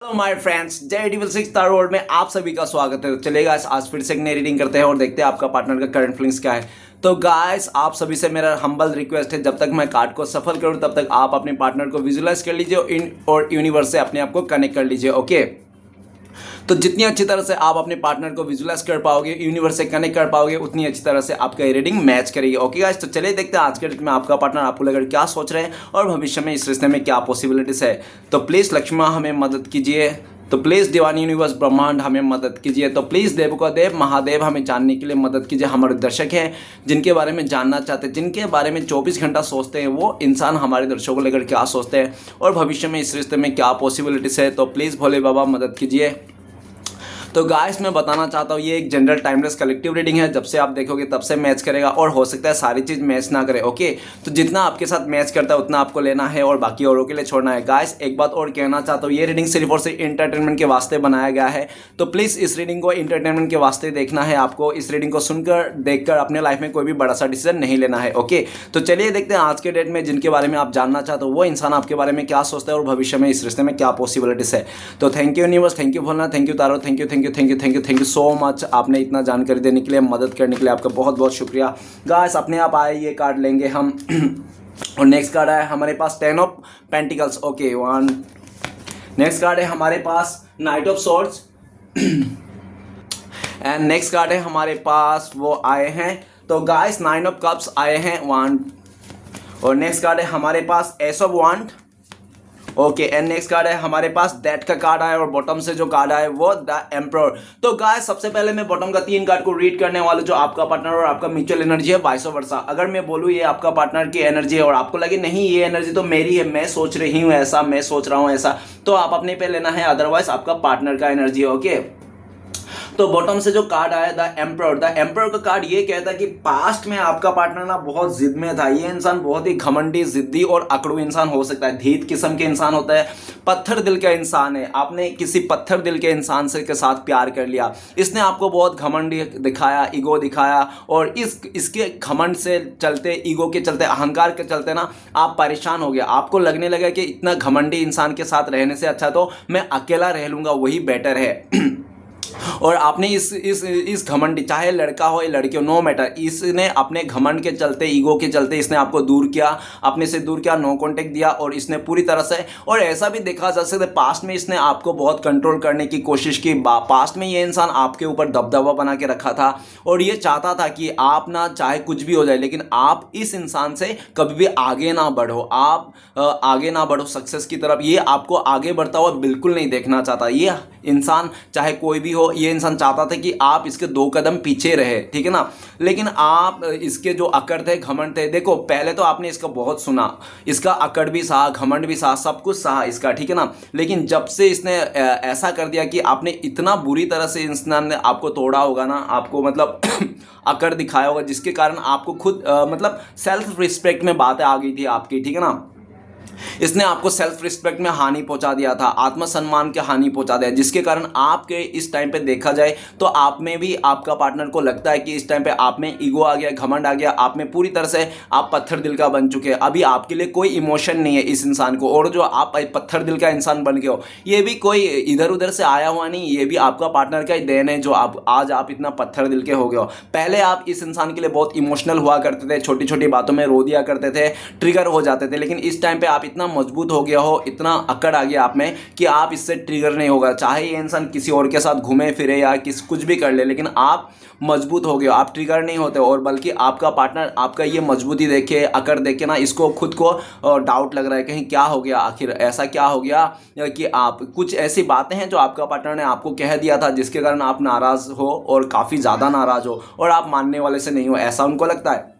Hello my friends, जय डिविल six star world में आप सभी का स्वागत है। तो चलेगा आज फिर से एक नई रीडिंग करते हैं और देखते हैं आपका पार्टनर का करंट फीलिंग्स क्या है। तो गाइस, आप सभी से मेरा हम्बल रिक्वेस्ट है, जब तक मैं कार्ड को सफल करूं तब तक आप अपने पार्टनर को विजुलाइज कर लीजिए और यूनिवर्स से अपने आप को कनेक्ट कर लीजिए। ओके, तो जितनी अच्छी तरह से आप अपने पार्टनर को विजुलाइज कर पाओगे, यूनिवर्स से कनेक्ट कर पाओगे, उतनी अच्छी तरह से आपका ये रीडिंग मैच करेगी। ओके गाइस, तो चलिए देखते हैं आज के डेट में आपका पार्टनर आपको लेकर क्या सोच रहे हैं और भविष्य में इस रिश्ते में क्या पॉसिबिलिटीज है। तो प्लीज़ लक्ष्मी माँ हमें मदद कीजिए। तो प्लीज़ डिवाइन यूनिवर्स ब्रह्मांड हमें मदद कीजिए। तो प्लीज़ देव का देव महादेव हमें जानने के लिए मदद कीजिए। हमारे दर्शक हैं जिनके बारे में जानना चाहते हैं, जिनके बारे में 24 घंटा सोचते हैं, वो इंसान हमारे दर्शकों को लेकर क्या सोचते हैं और भविष्य में इस रिश्ते में क्या पॉसिबिलिटीज़ है। तो प्लीज़ भोले बाबा मदद कीजिए। तो गाइस, मैं बताना चाहता हूँ ये एक जनरल टाइमलेस कलेक्टिव रीडिंग है। जब से आप देखोगे तब से मैच करेगा और हो सकता है सारी चीज़ मैच ना करे। ओके, तो जितना आपके साथ मैच करता है उतना आपको लेना है और बाकी औरों के लिए छोड़ना है। गाइस, एक बात और कहना चाहता हूँ, ये रीडिंग सिर्फ और सिर्फ इंटरटेनमेंट के वास्ते बनाया गया है। तो प्लीज़ इस रीडिंग को इंटरटेनमेंट के वास्ते देखना है। आपको इस रीडिंग को सुनकर देखकर अपने लाइफ में कोई भी बड़ा सा डिसीजन नहीं लेना है। ओके, तो चलिए देखते हैं आज के डेट में जिनके बारे में आप जानना चाहते हो वो इंसान आपके बारे में क्या सोचता है और भविष्य में इस रिश्ते में क्या पॉसिबिलिटीज है। तो thank you universe, thank you Bholanath, thank you taro, thank you thank you thank you thank you thank you so much. आपने इतना जानकारी देने के लिए, मदद करने के लिए आपका बहुत बहुत शुक्रिया। गाइस, अपने आप आए ये कार्ड लेंगे हम और नेक्स्ट कार्ड है हमारे पास 10 of pentacles. Okay, one. Next card है हमारे पास knight of swords and next card है हमारे पास वो आए हैं तो गाइस 9 ऑफ कप्स आए हैं, वन। और नेक्स्ट कार्ड है हमारे पास ace of wand. Okay, and next card है हमारे पास दैट का कार्ड आया और बॉटम से जो कार्ड आया वो द एम्परर। तो गाइस, सबसे पहले मैं बॉटम का 3 कार्ड को रीड करने वाला जो आपका पार्टनर और आपका म्यूचुअल एनर्जी है, वाइस वर्सा। अगर मैं बोलूँ ये आपका पार्टनर की एनर्जी है और आपको लगे नहीं ये एनर्जी तो मेरी है, मैं सोच रही हूँ ऐसा, मैं सोच रहा हूँ ऐसा, तो आप अपने पे लेना है, अदरवाइज आपका पार्टनर का एनर्जी है। ओके, तो बॉटम से जो कार्ड आया द एम्परर का कार्ड ये कहता है कि पास्ट में आपका पार्टनर ना बहुत जिद में था। ये इंसान बहुत ही घमंडी, जिद्दी और अकड़ू इंसान हो सकता है, धीत किस्म के इंसान होता है, पत्थर दिल का इंसान है। आपने किसी पत्थर दिल के इंसान से के साथ प्यार कर लिया, इसने आपको बहुत घमंडी दिखाया, ईगो दिखाया और इसके घमंड से चलते, ईगो के चलते, अहंकार के चलते ना आप परेशान हो गया। आपको लगने लगा कि इतना घमंडी इंसान के साथ रहने से अच्छा तो मैं अकेला रह लूँगा, वही बेटर है। और आपने इस घमंड, चाहे लड़का हो या लड़की हो, नो मैटर, इसने अपने घमंड के चलते, ईगो के चलते इसने आपको दूर किया, अपने से दूर किया, नो कांटेक्ट दिया और इसने पूरी तरह से, और ऐसा भी देखा जा सकता है पास्ट में इसने आपको बहुत कंट्रोल करने की कोशिश की। पास्ट में ये इंसान आपके ऊपर दबदबा बना के रखा था और ये चाहता था कि आप ना, चाहे कुछ भी हो जाए लेकिन आप इस इंसान से कभी भी आगे ना बढ़ो, आप आगे ना बढ़ो सक्सेस की तरफ। ये आपको आगे बढ़ता हुआ बिल्कुल नहीं देखना चाहता। ये इंसान चाहे कोई भी हो, ये इंसान चाहता था कि आप इसके 2 कदम पीछे रहे, ठीक है ना। लेकिन आप इसके जो अकड़ थे, घमंड थे, देखो पहले तो आपने इसका बहुत सुना, इसका अकड़ भी सहा, घमंड भी सहा, सब कुछ सहा इसका, ठीक है ना। लेकिन जब से इसने ऐसा कर दिया कि आपने इतना बुरी तरह से इंसान ने आपको तोड़ा होगा ना, आपको मतलब अकड़ दिखाया होगा, जिसके कारण आपको खुद मतलब सेल्फ रिस्पेक्ट में बातें आ गई थी आपकी, ठीक है ना। इसने आपको सेल्फ रिस्पेक्ट में हानि पहुंचा दिया था, आत्मसम्मान के हानि पहुंचा दिया, जिसके कारण आपके इस टाइम पे देखा जाए तो आप में भी, आपका पार्टनर को लगता है कि इस टाइम पे आप में ईगो आ गया, घमंड आ गया, आप में पूरी तरह से आप पत्थर दिल का बन चुके हैं। अभी आपके लिए कोई इमोशन नहीं है इस इंसान को, और जो आप पत्थर दिल का इंसान बन गए हो ये भी कोई इधर उधर से आया हुआ नहीं, ये भी आपका पार्टनर का ही देन है जो आप आज आप इतना पत्थर दिल के हो गए हो। पहले आप इस इंसान के लिए बहुत इमोशनल हुआ करते थे, छोटी छोटी बातों में रो दिया करते थे, ट्रिगर हो जाते थे, लेकिन इस टाइम पे आप इतना मजबूत हो गया हो, इतना अकड़ आ गया आप में कि आप इससे ट्रिगर नहीं होगा, चाहे ये इंसान किसी और के साथ घूमे फिरे या कुछ भी कर ले, लेकिन आप मजबूत हो गए हो, आप ट्रिगर नहीं होते। और बल्कि आपका पार्टनर आपका ये मजबूती देखे, अकड़ देखे ना, इसको खुद को डाउट लग रहा है कहीं क्या हो गया, आखिर ऐसा क्या हो गया कि आप, कुछ ऐसी बातें हैं जो आपका पार्टनर ने आपको कह दिया था जिसके कारण आप नाराज़ हो और काफ़ी ज़्यादा नाराज़ हो और आप मानने वाले से नहीं हो, ऐसा उनको लगता है।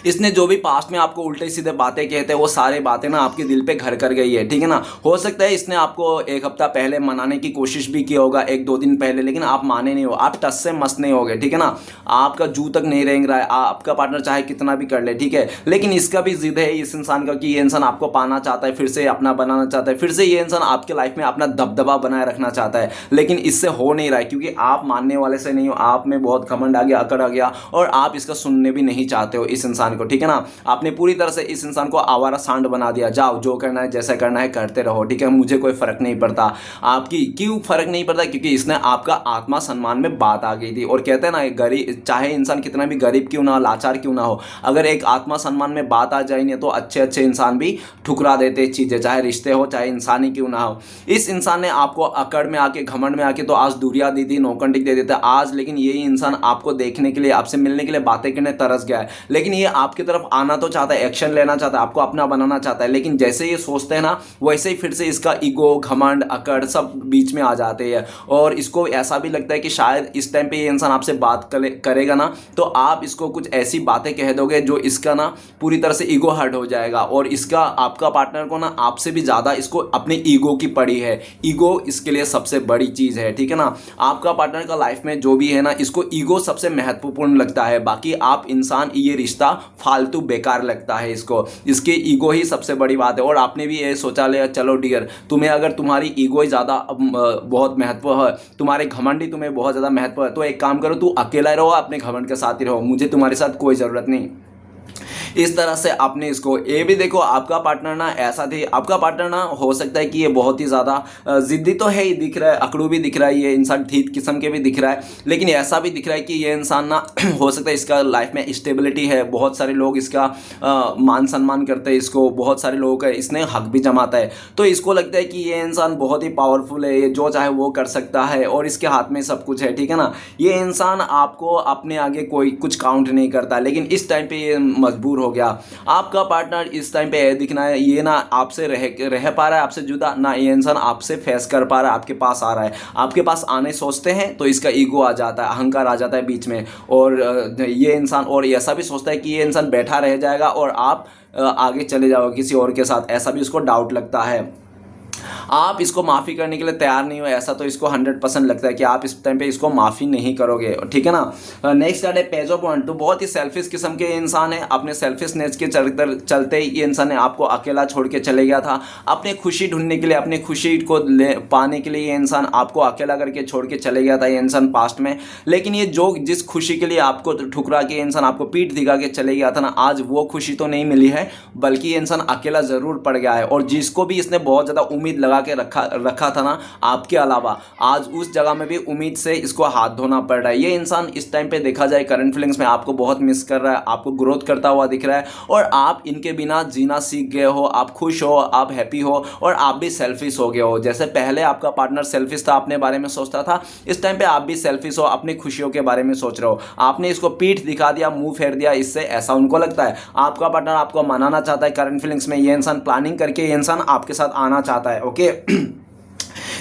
इसने जो भी पास्ट में आपको उल्टे सीधे बातें कहते हैं वो सारी बातें ना आपके दिल पे घर कर गई है, ठीक है ना। हो सकता है इसने आपको 1 हफ्ता पहले मनाने की कोशिश भी किया होगा, 1-2 दिन पहले, लेकिन आप माने नहीं हो, आप टस से मस नहीं हो गए, ठीक है ना। आपका जू तक नहीं रेंग रहा है, आपका पार्टनर चाहे कितना भी कर ले, ठीक है। लेकिन इसका भी जिद है इस इंसान का कि ये इंसान आपको पाना चाहता है, फिर से अपना बनाना चाहता है, फिर से ये इंसान आपके लाइफ में अपना दबदबा बनाए रखना चाहता है, लेकिन इससे हो नहीं रहा है क्योंकि आप मानने वाले से नहीं हो, आप में बहुत घमंड आ गया, अकड़ आ गया और आप इसका सुनने भी नहीं चाहते हो। इस इंसान को, ठीक है ना। आपने पूरी तरह से इस इंसान को आवारा सांड बना दिया, जाओ जो करना है जैसा करना है करते रहो, ठीक है, मुझे कोई फर्क नहीं पड़ता। आपकी क्यों फर्क नहीं पड़ता? क्योंकि इसने आपका आत्मा सम्मान में बात आ गई थी। और कहते हैं ना, गरीब चाहे इंसान कितना भी गरीब क्यों ना, लाचार क्यों ना हो, अगर एक आत्मा सम्मान में बात आ जाए नहीं तो अच्छे अच्छे इंसान भी ठुकरा देते चीज़ें, चाहे रिश्ते हो चाहे इंसान ही क्यों ना हो। इस इंसान ने आपको अकड़ में आके, घमंड में आके तो आज दूरियां दी थी, नौकंडी दे देता आज, लेकिन यही इंसान आपको देखने के लिए, आपसे मिलने के लिए, बातें करने तरस गया है। लेकिन ये आपकी तरफ आना तो चाहता है, एक्शन लेना चाहता है, आपको अपना बनाना चाहता है, लेकिन जैसे ये सोचते हैं ना वैसे ही फिर से इसका ईगो, घमंड, अकड़ सब बीच में आ जाते हैं। और इसको ऐसा भी लगता है कि शायद इस टाइम पे ये इंसान आपसे बात करेगा ना तो आप इसको कुछ ऐसी बातें कह दोगे जो इसका ना पूरी तरह से ईगो हर्ट हो जाएगा। और इसका, आपका पार्टनर को ना आपसे भी ज़्यादा इसको अपने ईगो की पड़ी है। ईगो इसके लिए सबसे बड़ी चीज़ है, ठीक है ना। आपका पार्टनर का लाइफ में जो भी है ना, इसको ईगो सबसे महत्वपूर्ण लगता है। बाकी आप इंसान, ये रिश्ता फालतू बेकार लगता है इसको, इसके ईगो ही सबसे बड़ी बात है। और आपने भी ये सोचा ले, चलो डियर, तुम्हें अगर तुम्हारी ईगो ही ज़्यादा बहुत महत्व है, तुम्हारे घमंड ही तुम्हें बहुत ज़्यादा महत्व है, तो एक काम करो, तू अकेला रहो, अपने घमंड के साथ ही रहो, मुझे तुम्हारे साथ कोई ज़रूरत नहीं। इस तरह से आपने इसको, ये भी देखो आपका पार्टनर ना ऐसा थी, आपका पार्टनर ना हो सकता है कि ये बहुत ही ज़्यादा ज़िद्दी तो है ही, दिख रहा है, अकड़ू भी दिख रहा है, ये इंसान ठीक किस्म के भी दिख रहा है, लेकिन ऐसा भी दिख रहा है कि ये इंसान ना हो सकता है इसका लाइफ में स्टेबिलिटी है, बहुत सारे लोग इसका मान सम्मान करते हैं, इसको बहुत सारे लोगों का इसने हक भी जमाता है। तो इसको लगता है कि ये इंसान बहुत ही पावरफुल है, ये जो चाहे वो कर सकता है और इसके हाथ में सब कुछ है, ठीक है ना। ये इंसान आपको अपने आगे कोई कुछ काउंट नहीं करता, लेकिन इस टाइम पे ये मजबूर हो गया। आपका पार्टनर इस टाइम पे दिखना है, ये ना आपसे रह पा रहा है, आपसे जुदा ना, ये इंसान आपसे फेस कर पा रहा है, आपके पास आ रहा है, आपके पास आने सोचते हैं तो इसका ईगो आ जाता है, अहंकार आ जाता है बीच में। और ये इंसान और ऐसा भी सोचता है कि ये इंसान बैठा रह जाएगा और आप आगे चले जाओगे किसी और के साथ, ऐसा भी उसको डाउट लगता है। आप इसको माफ़ी करने के लिए तैयार नहीं हो, ऐसा तो इसको 100% लगता है कि आप इस टाइम पे इसको माफ़ी नहीं करोगे, ठीक है ना। नेक्स्ट कार्ड है पेज ऑफ वांड। तो बहुत ही सेल्फिश किस्म के इंसान है, अपने सेल्फिशनेस के चलते ये इंसान ने आपको अकेला छोड़ के चले गया था। अपने खुशी ढूंढने के लिए, अपनी खुशी को पाने के लिए ये इंसान आपको अकेला करके छोड़ के चले गया था, ये इंसान पास्ट में। लेकिन ये जो जिस खुशी के लिए आपको ठुकरा के इंसान आपको पीठ दिखा के चले गया था ना, आज वो खुशी तो नहीं मिली है, बल्कि ये इंसान अकेला ज़रूर पड़ गया है। और जिसको भी इसने बहुत ज़्यादा उम्मीद लगा के रखा था ना आपके अलावा, आज उस जगह में भी उम्मीद से इसको हाथ धोना पड़ रहा है। ये इंसान इस टाइम पे देखा जाए करंट फीलिंग्स में आपको बहुत मिस कर रहा है, आपको ग्रोथ करता हुआ दिख रहा है और आप इनके बिना जीना सीख गए हो, आप खुश हो, आप हैप्पी हो और आप भी सेल्फिश हो गए हो। जैसे पहले आपका पार्टनर सेल्फिश था, अपने बारे में सोचता था, इस टाइम पे आप भी सेल्फिश हो, अपनी खुशियों के बारे में सोच रहे हो। आपने इसको पीठ दिखा दिया, मुंह फेर दिया, इससे ऐसा उनको लगता है। आपका पार्टनर आपको मनाना चाहता है करंट फीलिंग्स में, ये इंसान प्लानिंग करके ये इंसान आपके साथ आना चाहता है, ओके।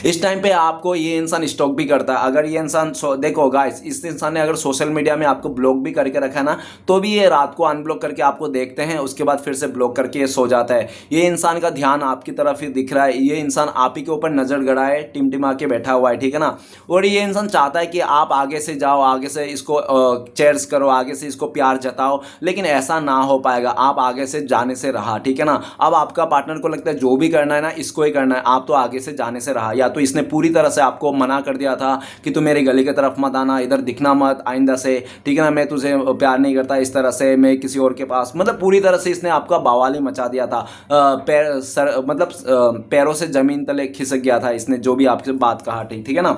इस टाइम पे आपको ये इंसान स्टॉक भी करता है। अगर ये इंसान देखो गाइस, इस इंसान ने अगर सोशल मीडिया में आपको ब्लॉक भी करके रखा है ना, तो भी ये रात को अनब्लॉक करके आपको देखते हैं, उसके बाद फिर से ब्लॉक करके ये सो जाता है। ये इंसान का ध्यान आपकी तरफ ही दिख रहा है, ये इंसान आप ही के ऊपर नज़र गड़ाए टिमटिमा के बैठा हुआ है, ठीक है ना। और ये इंसान चाहता है कि आप आगे से जाओ, आगे से इसको चेयर्स करो, आगे से इसको प्यार जताओ, लेकिन ऐसा ना हो पाएगा, आप आगे से जाने से रहा, ठीक है ना। अब आपका पार्टनर को लगता है जो भी करना है ना इसको ही करना है, आप तो आगे से जाने से रहा। या तो इसने पूरी तरह से आपको मना कर दिया था कि तू मेरी गली की तरफ मत आना, इधर दिखना मत आइंदा से, ठीक है ना, मैं तुझे प्यार नहीं करता, इस तरह से मैं किसी और के पास, मतलब पूरी तरह से इसने आपका बवाल ही मचा दिया था। पैरों से जमीन तले खिसक गया था इसने, जो भी आपसे बात कहा, ठीक है ना।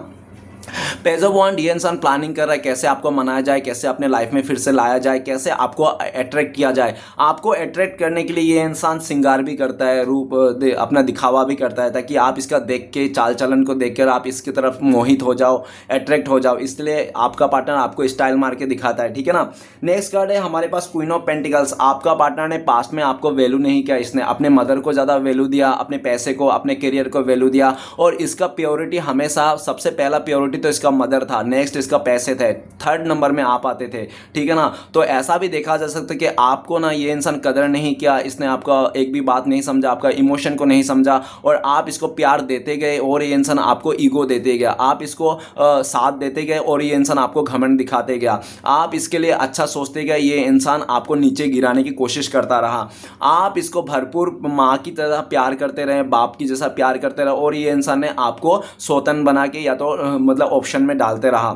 पेज ऑफ वांड, ये इंसान प्लानिंग कर रहा है कैसे आपको मनाया जाए, कैसे अपने लाइफ में फिर से लाया जाए, कैसे आपको अट्रैक्ट किया जाए। आपको अट्रैक्ट करने के लिए ये इंसान श्रृंगार भी करता है, रूप अपना दिखावा भी करता है, ताकि आप इसका देख के, चाल चलन को देखकर आप इसकी तरफ मोहित हो जाओ, अट्रैक्ट हो जाओ। इसलिए आपका पार्टनर आपको स्टाइल मार के दिखाता है, ठीक है ना। नेक्स्ट कार्ड है हमारे पास क्वीन ऑफ पेंटिकल्स। आपका पार्टनर ने पास्ट में आपको वैल्यू नहीं किया, इसने अपने मदर को ज़्यादा वैल्यू दिया, अपने पैसे को, अपने करियर को वैल्यू दिया, और इसका प्योरिटी हमेशा, सबसे पहला प्योरिटी तो इसका मदर था, नेक्स्ट इसका पैसे थे, थर्ड नंबर में आप आते थे, ठीक है ना। तो ऐसा भी देखा जा सकता है कि आपको ना ये इंसान कदर नहीं किया, इसने आपका एक भी बात नहीं समझा, आपका इमोशन को नहीं समझा, और आप इसको प्यार देते गए और ये इंसान आपको ईगो देते गया, आप इसको साथ देते गए और ये इंसान आपको घमंड दिखाते गया, आप इसके लिए अच्छा सोचते गए, ये इंसान आपको नीचे गिराने की कोशिश करता रहा। आप इसको भरपूर माँ की तरह प्यार करते रहे, बाप की जैसा प्यार करते रहे, और ये इंसान ने आपको सौतन बना के या तो मतलब ऑप्शन में डालते रहा।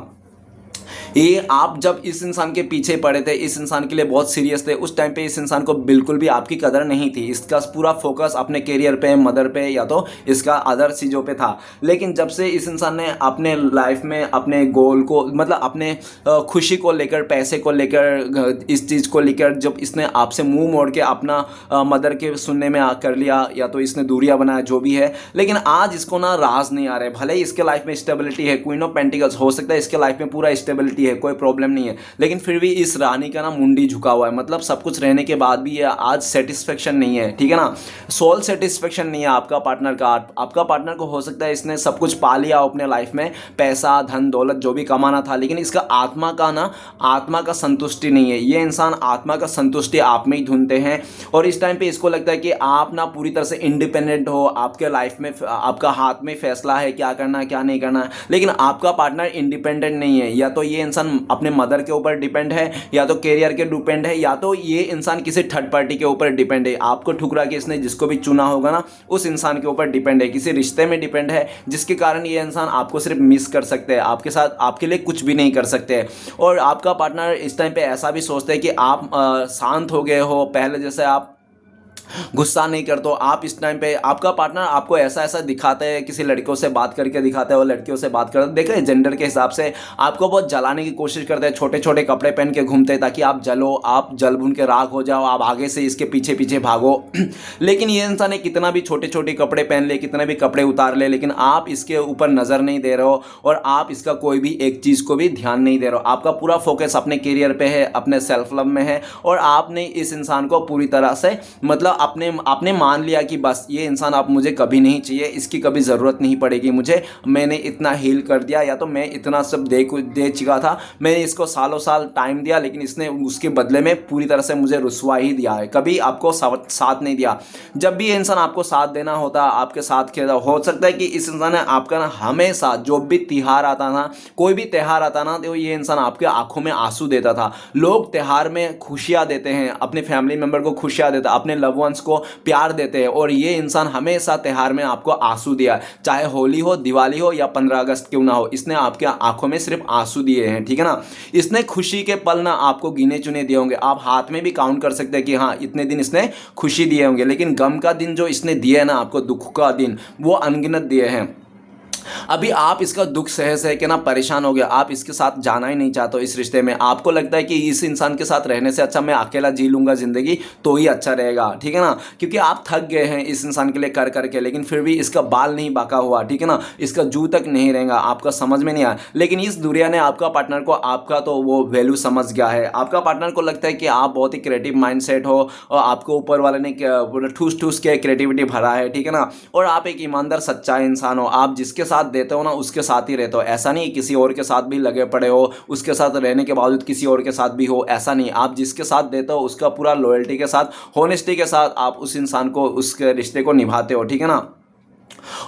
ये आप जब इस इंसान के पीछे पड़े थे, इस इंसान के लिए बहुत सीरियस थे, उस टाइम पे इस इंसान को बिल्कुल भी आपकी कदर नहीं थी। इसका पूरा फोकस अपने करियर पे, मदर पे, या तो इसका अदर चीज़ों पे था। लेकिन जब से इस इंसान ने अपने लाइफ में अपने गोल को, मतलब अपने खुशी को लेकर, पैसे को लेकर, इस चीज़ को लेकर जब इसने आपसे मुंह मोड़ के अपना मदर के सुनने में कर लिया, या तो इसने दूरियां बनाया, जो भी है, लेकिन आज इसको ना राज नहीं आ रहे। भले ही इसके लाइफ में स्टेबिलिटी है, क्वीन ऑफ पेंटिकल्स, हो सकता है इसके लाइफ में पूरा स्टेबिलिटी है, कोई प्रॉब्लम नहीं है, लेकिन फिर भी इस रानी का ना मुंडी झुका हुआ है। मतलब सब कुछ रहने के बाद भी ये आज सेटिस्फेक्शन नहीं है, ठीक है ना, सोल सेटिस्फेक्शन नहीं है आपका पार्टनर का। आपका पार्टनर को हो सकता है इसने सब कुछ पा लिया अपने लाइफ में, पैसा, धन दौलत जो भी कमाना था, लेकिन इसका आत्मा का संतुष्टि नहीं है। ये इंसान आत्मा का संतुष्टि आप में ही ढूंढते हैं, और इस टाइम पे इसको लगता है कि आप ना पूरी तरह से इंडिपेंडेंट हो, आपके लाइफ में आपका हाथ में फैसला है क्या करना है क्या नहीं करना है। लेकिन आपका पार्टनर इंडिपेंडेंट नहीं है। या तो ये इंसान अपने मदर के ऊपर डिपेंड है, या तो कैरियर के डिपेंड है, या तो ये इंसान किसी थर्ड पार्टी के ऊपर डिपेंड है। आपको ठुकरा के इसने जिसको भी चुना होगा ना, उस इंसान के ऊपर डिपेंड है, किसी रिश्ते में डिपेंड है, जिसके कारण ये इंसान आपको सिर्फ मिस कर सकते हैं, आपके साथ आपके लिए कुछ भी नहीं कर सकते। और आपका पार्टनर इस टाइम पे ऐसा भी सोचते हैं कि आप शांत हो गए हो, पहले जैसे आप गुस्सा नहीं करते हो। आप इस टाइम पे, आपका पार्टनर आपको ऐसा ऐसा दिखाते हैं, किसी लड़कियों से बात करके दिखाते हैं, और लड़कियों से बात करते, देख रहे हैं, जेंडर के हिसाब से आपको बहुत जलाने की कोशिश करते हैं, छोटे छोटे कपड़े पहन के घूमते हैं ताकि आप जलो, आप जल भुन के राख हो जाओ, आप आगे से इसके पीछे पीछे भागो। लेकिन ये इंसान कितना भी छोटे छोटे कपड़े पहन ले, कितने भी कपड़े उतार ले, लेकिन आप इसके ऊपर नज़र नहीं दे रहे हो, और आप इसका कोई भी एक चीज़ को भी ध्यान नहीं दे रहे हो। आपका पूरा फोकस अपने करियर पे है, अपने सेल्फ लव में है, और आपने इस इंसान को पूरी तरह से, मतलब आपने मान लिया कि बस ये इंसान आप मुझे कभी नहीं चाहिए, इसकी कभी ज़रूरत नहीं पड़ेगी मुझे, मैंने इतना हील कर दिया, या तो मैं इतना सब दे चुका था, मैंने इसको सालों साल टाइम दिया, लेकिन इसने उसके बदले में पूरी तरह से मुझे रुसवा ही दिया है, कभी आपको साथ नहीं दिया। जब भी ये इंसान आपको साथ देना होता, आपके साथ खेला, हो सकता है कि इस इंसान ने आपका ना हमेशा, जो भी त्योहार आता ना, कोई भी त्यौहार आता ना, तो ये इंसान आपके आंखों में आंसू देता था। लोग त्यौहार में खुशियाँ देते हैं, अपने फैमिली मेम्बर को खुशियाँ देता, अपने लव वंस को प्यार देते हैं, और ये इंसान हमेशा त्यौहार में आपको आंसू दिया है, चाहे होली हो, दिवाली हो, या 15 अगस्त क्यों ना हो, इसने आपके आंखों में सिर्फ आंसू दिए हैं, ठीक है ना। इसने खुशी के पल ना आपको गिने चुने दिए होंगे, आप हाथ में भी काउंट कर सकते हैं कि हाँ इतने दिन इसने खुशी दिए होंगे, लेकिन गम का दिन जो इसने दिए है ना आपको, दुख का दिन, वो अनगिनत दिए हैं। अभी आप इसका दुख सह के ना परेशान हो गया, आप इसके साथ जाना ही नहीं चाहते हो इस रिश्ते में। आपको लगता है कि इस इंसान के साथ रहने से अच्छा मैं अकेला जी लूंगा ज़िंदगी, तो ही अच्छा रहेगा, ठीक है ना, क्योंकि आप थक गए हैं इस इंसान के लिए कर करके। लेकिन फिर भी इसका बाल नहीं बाका हुआ, ठीक है ना, इसका जू तक नहीं रहेगा, आपका समझ में नहीं आया। लेकिन इस दुनिया ने आपका पार्टनर को, आपका तो वो वैल्यू समझ गया है। आपका पार्टनर को लगता है कि आप बहुत ही क्रिएटिव माइंडसेट हो, और आपको ऊपर वाले ने ठूस ठूस के क्रिएटिविटी भरा है, ठीक है ना, और आप एक ईमानदार सच्चा इंसान हो। आप जिसके साथ देते हो ना, उसके साथ ही रहते हो। ऐसा नहीं किसी और के साथ भी लगे पड़े हो, उसके साथ रहने के बावजूद किसी और के साथ भी हो, ऐसा नहीं। आप जिसके साथ देते हो उसका पूरा लॉयल्टी के साथ, होनेस्टी के साथ आप उस इंसान को, उसके रिश्ते को निभाते हो, ठीक है ना।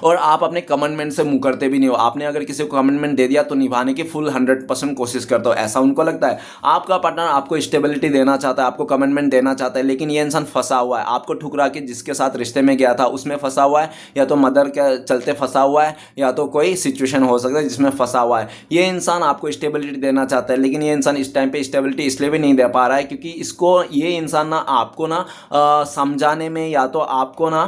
और आप अपने कमिटमेंट से मुकरते भी नहीं हो। आपने अगर किसी को कमिटमेंट दे दिया तो निभाने की फुल 100% कोशिश करते हो, ऐसा उनको लगता है। आपका पार्टनर आपको स्टेबिलिटी देना चाहता है, आपको कमिटमेंट देना चाहता है, लेकिन ये इंसान फंसा हुआ है, आपको ठुकरा के जिसके साथ रिश्ते में गया था उसमें फंसा हुआ है, या तो मदर के चलते फंसा हुआ है, या तो कोई सिचुएशन हो सकता है जिसमें फंसा हुआ है। ये इंसान आपको स्टेबिलिटी देना चाहता है, लेकिन ये इंसान इस टाइम पे स्टेबिलिटी इसलिए भी नहीं दे पा रहा है क्योंकि इसको, ये इंसान ना आपको ना समझाने में, या तो आपको ना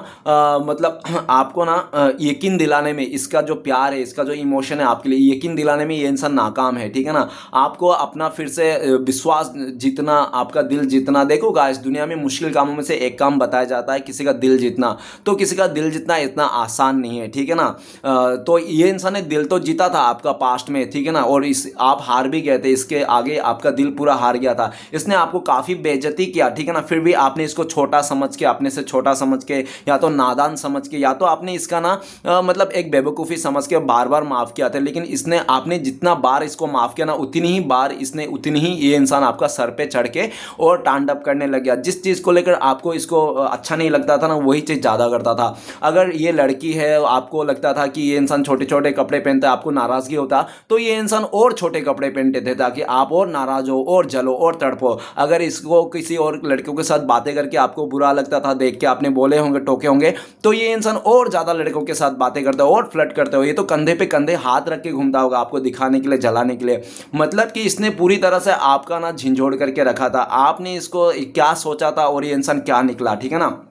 मतलब आपको ना यकीन दिलाने में, इसका जो प्यार है, इसका जो इमोशन है आपके लिए, यकीन दिलाने में ये इंसान नाकाम है, ठीक है ना। आपको अपना फिर से विश्वास जीतना, आपका दिल जीतना। देखो गाइस, दुनिया में मुश्किल कामों में से एक काम बताया जाता है किसी का दिल जीतना, तो किसी का दिल जीतना इतना आसान नहीं है, ठीक है ना। तो ये इंसान ने दिल तो जीता था आपका पास्ट में, ठीक है ना, और इस आप हार भी गए थे, इसके आगे आपका दिल पूरा हार गया था। इसने आपको काफ़ी बेइज्जती किया, ठीक है ना, फिर भी आपने इसको छोटा समझ के, अपने से छोटा समझ के, या तो नादान समझ के, या तो आपने इसका ना मतलब एक बेवकूफ़ी समझ के बार बार माफ़ किया था। लेकिन इसने, आपने जितना बार इसको माफ़ किया ना, उतनी ही बार इसने, उतनी ही ये इंसान आपका सर पे चढ़ के और तांडव करने लग गया। जिस चीज़ को लेकर आपको, इसको अच्छा नहीं लगता था ना, वही चीज़ ज़्यादा करता था। अगर ये लड़की है, आपको लगता था कि ये इंसान छोटे छोटे कपड़े पहनता है, आपको नाराज़गी होता, तो ये इंसान और छोटे कपड़े पहनते थे ताकि आप और नाराज़ हो, और जलो, और तड़पो। अगर इसको किसी और लड़कियों के साथ बातें करके आपको बुरा लगता था देख के, आपने बोले होंगे, टोके होंगे, तो ये इंसान और ज़्यादा लड़कों के साथ बातें करते हो और फ्लर्ट करते हो। ये तो कंधे पे कंधे हाथ रख के घूमता होगा आपको दिखाने के लिए, जलाने के लिए। मतलब कि इसने पूरी तरह से आपका ना झिंझोड़ करके रखा था। आपने इसको क्या सोचा था और ये इंसान क्या निकला, ठीक है ना।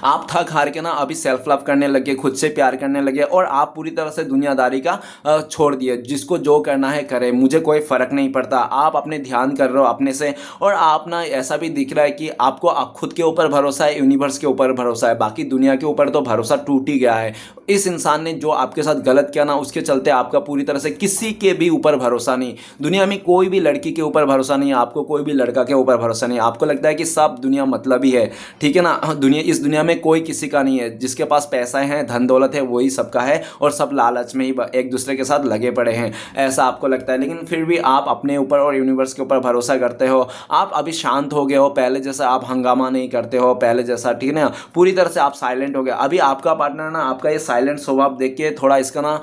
आप थक हार के ना अभी सेल्फ लव करने लगे, खुद से प्यार करने लगे और आप पूरी तरह से दुनियादारी का छोड़ दिए। जिसको जो करना है करे, मुझे कोई फर्क नहीं पड़ता। आप अपने ध्यान कर रहे हो अपने से, और आप ना ऐसा भी दिख रहा है कि आपको खुद के ऊपर भरोसा है, यूनिवर्स के ऊपर भरोसा है, बाकी दुनिया के ऊपर तो भरोसा टूट ही गया है। इस इंसान ने जो आपके साथ गलत किया ना, उसके चलते आपका पूरी तरह से किसी के भी ऊपर भरोसा नहीं। दुनिया में कोई भी लड़की के ऊपर भरोसा नहीं, आपको कोई भी लड़का के ऊपर भरोसा नहीं। आपको लगता है कि सब दुनिया मतलबी है, ठीक है ना। इस दुनिया में कोई किसी का नहीं है। जिसके पास पैसा है, धन दौलत है, वही सबका है, और सब लालच में ही एक दूसरे के साथ लगे पड़े हैं, ऐसा आपको लगता है। लेकिन फिर भी आप अपने ऊपर और यूनिवर्स के ऊपर भरोसा करते हो। आप अभी शांत हो गए हो, पहले जैसा आप हंगामा नहीं करते हो पहले जैसा, ठीक है ना। पूरी तरह से आप साइलेंट हो गए। अभी आपका पार्टनर ना आपका ये साइलेंट स्वभाव देख के थोड़ा इसका ना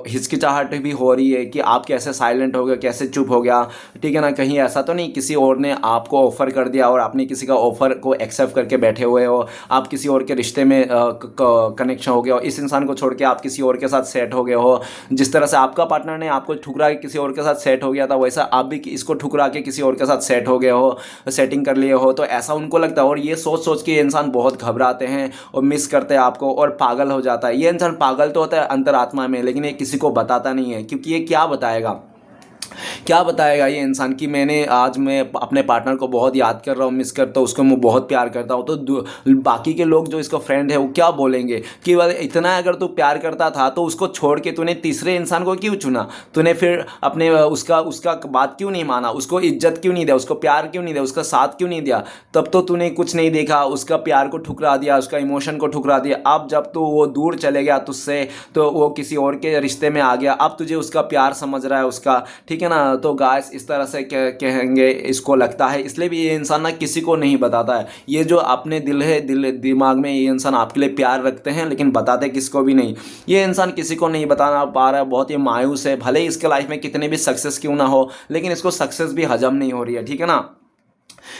हिचकिचाहट भी हो रही है कि आप कैसे साइलेंट हो गए, कैसे चुप हो गया, ठीक है ना। कहीं ऐसा तो नहीं किसी और ने आपको ऑफर कर दिया और आपने किसी का ऑफर को एक्सेप्ट करके बैठे हुए हो, आप किसी और के रिश्ते में कनेक्शन हो गया हो, इस इंसान को छोड़ के आप किसी और के साथ सेट हो गए हो। जिस तरह से आपका पार्टनर ने आपको ठुकरा के किसी और के साथ सेट हो गया था, वैसा आप भी इसको ठुकरा के किसी और के साथ सेट हो गए हो, सेटिंग कर लिए हो। तो ऐसा उनको लगता है, और ये सोच सोच के ये इंसान बहुत घबराते हैं और मिस करते हैं आपको और पागल हो जाता है। ये इंसान पागल तो होता है अंतरात्मा में, लेकिन ये किसी को बताता नहीं है, क्योंकि ये क्या बताएगा, क्या बताएगा ये इंसान कि मैं अपने पार्टनर को बहुत याद कर रहा हूँ, मिस करता हूँ उसको, मैं बहुत प्यार करता हूँ। तो बाकी के लोग जो इसका फ्रेंड है वो क्या बोलेंगे कि वाले इतना अगर तू प्यार करता था तो उसको छोड़ के तूने तीसरे इंसान को क्यों चुना, तूने फिर अपने उसका उसका बात क्यों नहीं माना, उसको इज्जत क्यों नहीं दिया, उसको प्यार क्यों नहीं दिया, उसका साथ क्यों नहीं दिया। तब तो तूने कुछ नहीं देखा, उसका प्यार को ठुकरा दिया, उसका इमोशन को ठुकरा दिया। अब जब तो वो दूर चले गया तुझसे, तो वो किसी और के रिश्ते में आ गया, अब तुझे उसका प्यार समझ रहा है उसका, ठीक है ना। तो गाइस इस तरह से कहेंगे इसको लगता है, इसलिए भी ये इंसान ना किसी को नहीं बताता है। ये जो अपने दिमाग में ये इंसान आपके लिए प्यार रखते हैं, लेकिन बताते किसको भी नहीं। ये इंसान किसी को नहीं बताना पा रहा है, बहुत ही मायूस है। भले ही इसके लाइफ में कितने भी सक्सेस क्यों ना हो, लेकिन इसको सक्सेस भी हजम नहीं हो रही है, ठीक है ना।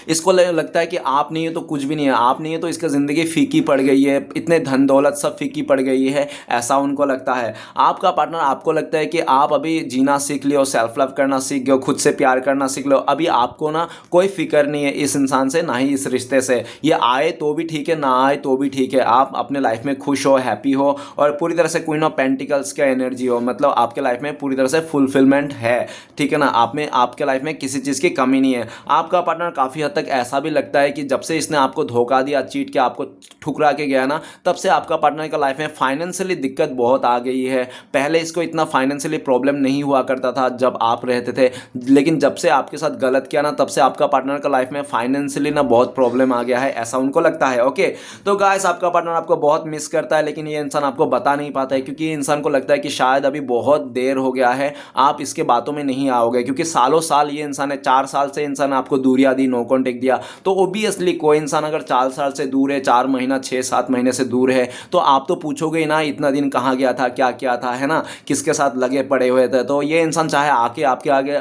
इसको लगता है कि आप नहीं है तो कुछ भी नहीं है, आप नहीं है तो इसका ज़िंदगी फीकी पड़ गई है, इतने धन दौलत सब फीकी पड़ गई है, ऐसा उनको लगता है। आपका पार्टनर आपको लगता है कि आप अभी जीना सीख लियो, सेल्फ लव करना सीख गए, खुद से प्यार करना सीख लो। अभी आपको ना कोई फिक्र नहीं है इस इंसान से, ना ही इस रिश्ते से। ये आए तो भी ठीक है, ना आए तो भी ठीक है। आप अपने लाइफ में खुश हो, हैप्पी हो, और पूरी तरह से क्वीन ऑफ पेंटिकल्स का एनर्जी हो, मतलब आपके लाइफ में पूरी तरह से फुलफिलमेंट है, ठीक है ना। आपके लाइफ में किसी चीज़ की कमी नहीं है। आपका पार्टनर काफ़ी हद तक ऐसा भी लगता है कि जब से इसने आपको धोखा दिया, चीट के आपको ठुकरा के गया ना, तब से आपका पार्टनर का लाइफ में फाइनेंशियली दिक्कत बहुत आ गई है। पहले इसको इतना फाइनेंशियली प्रॉब्लम नहीं हुआ करता था जब आप रहते थे, लेकिन जब से आपके साथ गलत किया ना, तब से आपका पार्टनर का लाइफ में फाइनेंशियली ना बहुत प्रॉब्लम आ गया है, ऐसा उनको लगता है। ओके, तो गाइस आपका पार्टनर आपको बहुत मिस करता है, लेकिन ये इंसान आपको बता नहीं पाता है, क्योंकि ये इंसान को लगता है कि शायद अभी बहुत देर हो गया है, आप इसके बातों में नहीं आओगे। क्योंकि सालों साल ये इंसान है, 4 साल से इंसान आपको दूरियां दी, नो कॉन्टेक्ट दिया। तो ओबियसली कोई इंसान अगर 4 साल से दूर है, 4 महीना 6-7 महीने से दूर है, तो आप तो पूछोगे ना इतना दिन कहाँ गया था, क्या किया था, है ना, किसके साथ लगे पड़े हुए थे। तो ये इंसान चाहे आके आपके आगे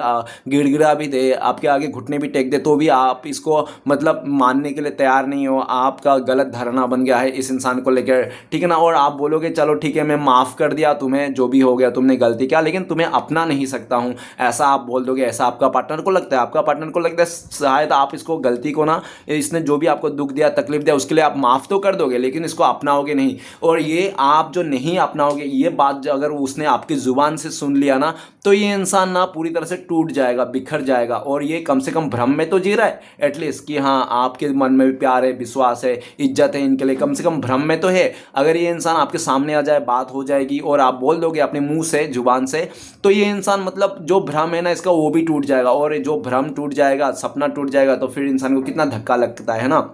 गिड़गिड़ा भी दे, आपके आगे घुटने भी टेक दे, तो भी आप इसको मतलब मानने के लिए तैयार नहीं हो। आपका गलत धारणा बन गया है इस इंसान को लेकर, ठीक है ना। और आप बोलोगे चलो ठीक है, मैं माफ़ कर दिया तुम्हें, जो भी हो गया तुमने गलती किया, लेकिन तुम्हें अपना नहीं सकता हूँ, ऐसा आप बोल दोगे। ऐसा आपका पार्टनर को लगता है। आपका पार्टनर को लगता है शायद आप इसको गलती को ना, इसने जो भी आपको दुख दिया, तकलीफ दिया, उसके लिए आप माफ़ तो कर दोगे, लेकिन इसको अपनाओगे नहीं। और ये आप जो नहीं अपनाओगे, ये बात अगर उसने आपकी ज़ुबान से सुन लिया ना, तो ये इंसान ना पूरी तरह से टूट जाएगा, बिखर जाएगा। और ये कम से कम भ्रम में तो जी रहा है एटलीस्ट कि हाँ आपके मन में भी प्यार है, विश्वास है, इज्जत है इनके लिए, कम से कम भ्रम में तो है। अगर ये इंसान आपके सामने आ जाए, बात हो जाएगी और आप बोल दोगे अपने मुंह से, जुबान से, तो ये इंसान मतलब जो भ्रम है ना इसका, वो भी टूट जाएगा। और जो भ्रम टूट जाएगा, सपना टूट जाएगा, तो फिर इंसान को कितना धक्का लगता है ना।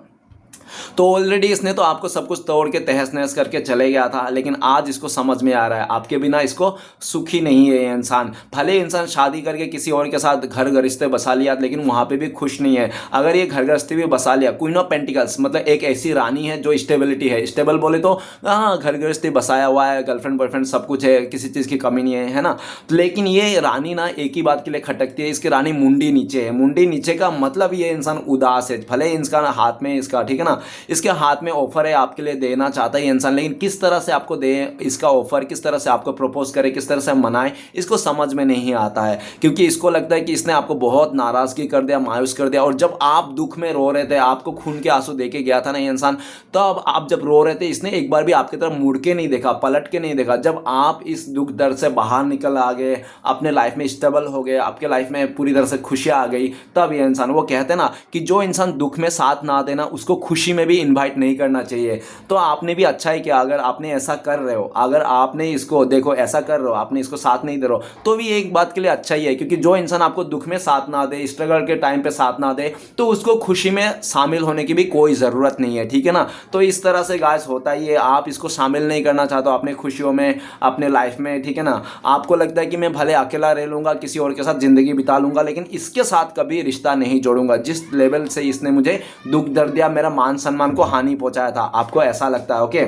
तो ऑलरेडी इसने तो आपको सब कुछ तोड़ के तहस नहस करके चले गया था, लेकिन आज इसको समझ में आ रहा है आपके बिना इसको सुखी नहीं है ये इंसान। भले इंसान शादी करके किसी और के साथ घर गृहस्थी बसा लिया, लेकिन वहाँ पे भी खुश नहीं है। अगर ये घर गृहस्थी भी बसा लिया, क्वीन ऑफ पेंटिकल्स मतलब एक ऐसी रानी है जो स्टेबिलिटी है। स्टेबल बोले तो हाँ, घर गृहस्थी बसाया हुआ है, गर्लफ्रेंड बॉयफ्रेंड सब कुछ है, किसी चीज़ की कमी नहीं है ना। लेकिन ये रानी ना एक ही बात के लिए खटकती है, इसकी रानी मुंडी नीचे है। मुंडी नीचे का मतलब ये इंसान उदास है। भले इंसान हाथ में इसका, ठीक है ना, इसके हाथ में ऑफर है, आपके लिए देना चाहता है ये इंसान, लेकिन किस तरह से आपको दे इसका ऑफर, किस तरह से आपको प्रपोज करे, किस तरह से मनाए, इसको समझ में नहीं आता है। क्योंकि इसको लगता है कि इसने आपको बहुत नाराज़गी कर दिया, मायूस कर दिया। और जब आप दुख में रो रहे थे, आपको खून के आंसू दे के गया था ना ये इंसान, तब आप जब रो रहे थे इसने एक बार भी आपकी तरफ मुड़ के नहीं देखा, पलट के नहीं देखा। जब आप इस दुख दर्द से बाहर निकल आ गए, अपने लाइफ में स्टेबल हो गए, आपके लाइफ में पूरी तरह से खुशियाँ आ गई, तब ये इंसान, वो कहते हैं ना कि जो इंसान दुख में साथ ना देना, उसको खुशी में भी इन्वाइट नहीं करना चाहिए। तो आपने भी अच्छा ही किया, अगर आपने ऐसा कर रहे हो, अगर आपने इसको देखो ऐसा कर रहे हो, आपने इसको साथ नहीं दे रहे हो, तो भी एक बात के लिए अच्छा ही है। क्योंकि जो इंसान आपको दुख में साथ ना दे, स्ट्रगल के टाइम पे साथ ना दे, तो उसको खुशी में शामिल होने की भी कोई ज़रूरत नहीं है, ठीक है ना। तो इस तरह से गाइस होता ही है, आप इसको शामिल नहीं करना चाहते हो अपने खुशियों में, अपने लाइफ में, ठीक है ना। आपको लगता है कि मैं भले अकेला रह लूँगा, किसी और के साथ ज़िंदगी बिता लूँगा, लेकिन इसके साथ कभी रिश्ता नहीं जोड़ूंगा। जिस लेवल से इसने मुझे दुख दर्द या मेरा मान सम्मान को हानि पहुँचाया था, आपको ऐसा लगता है? ओके,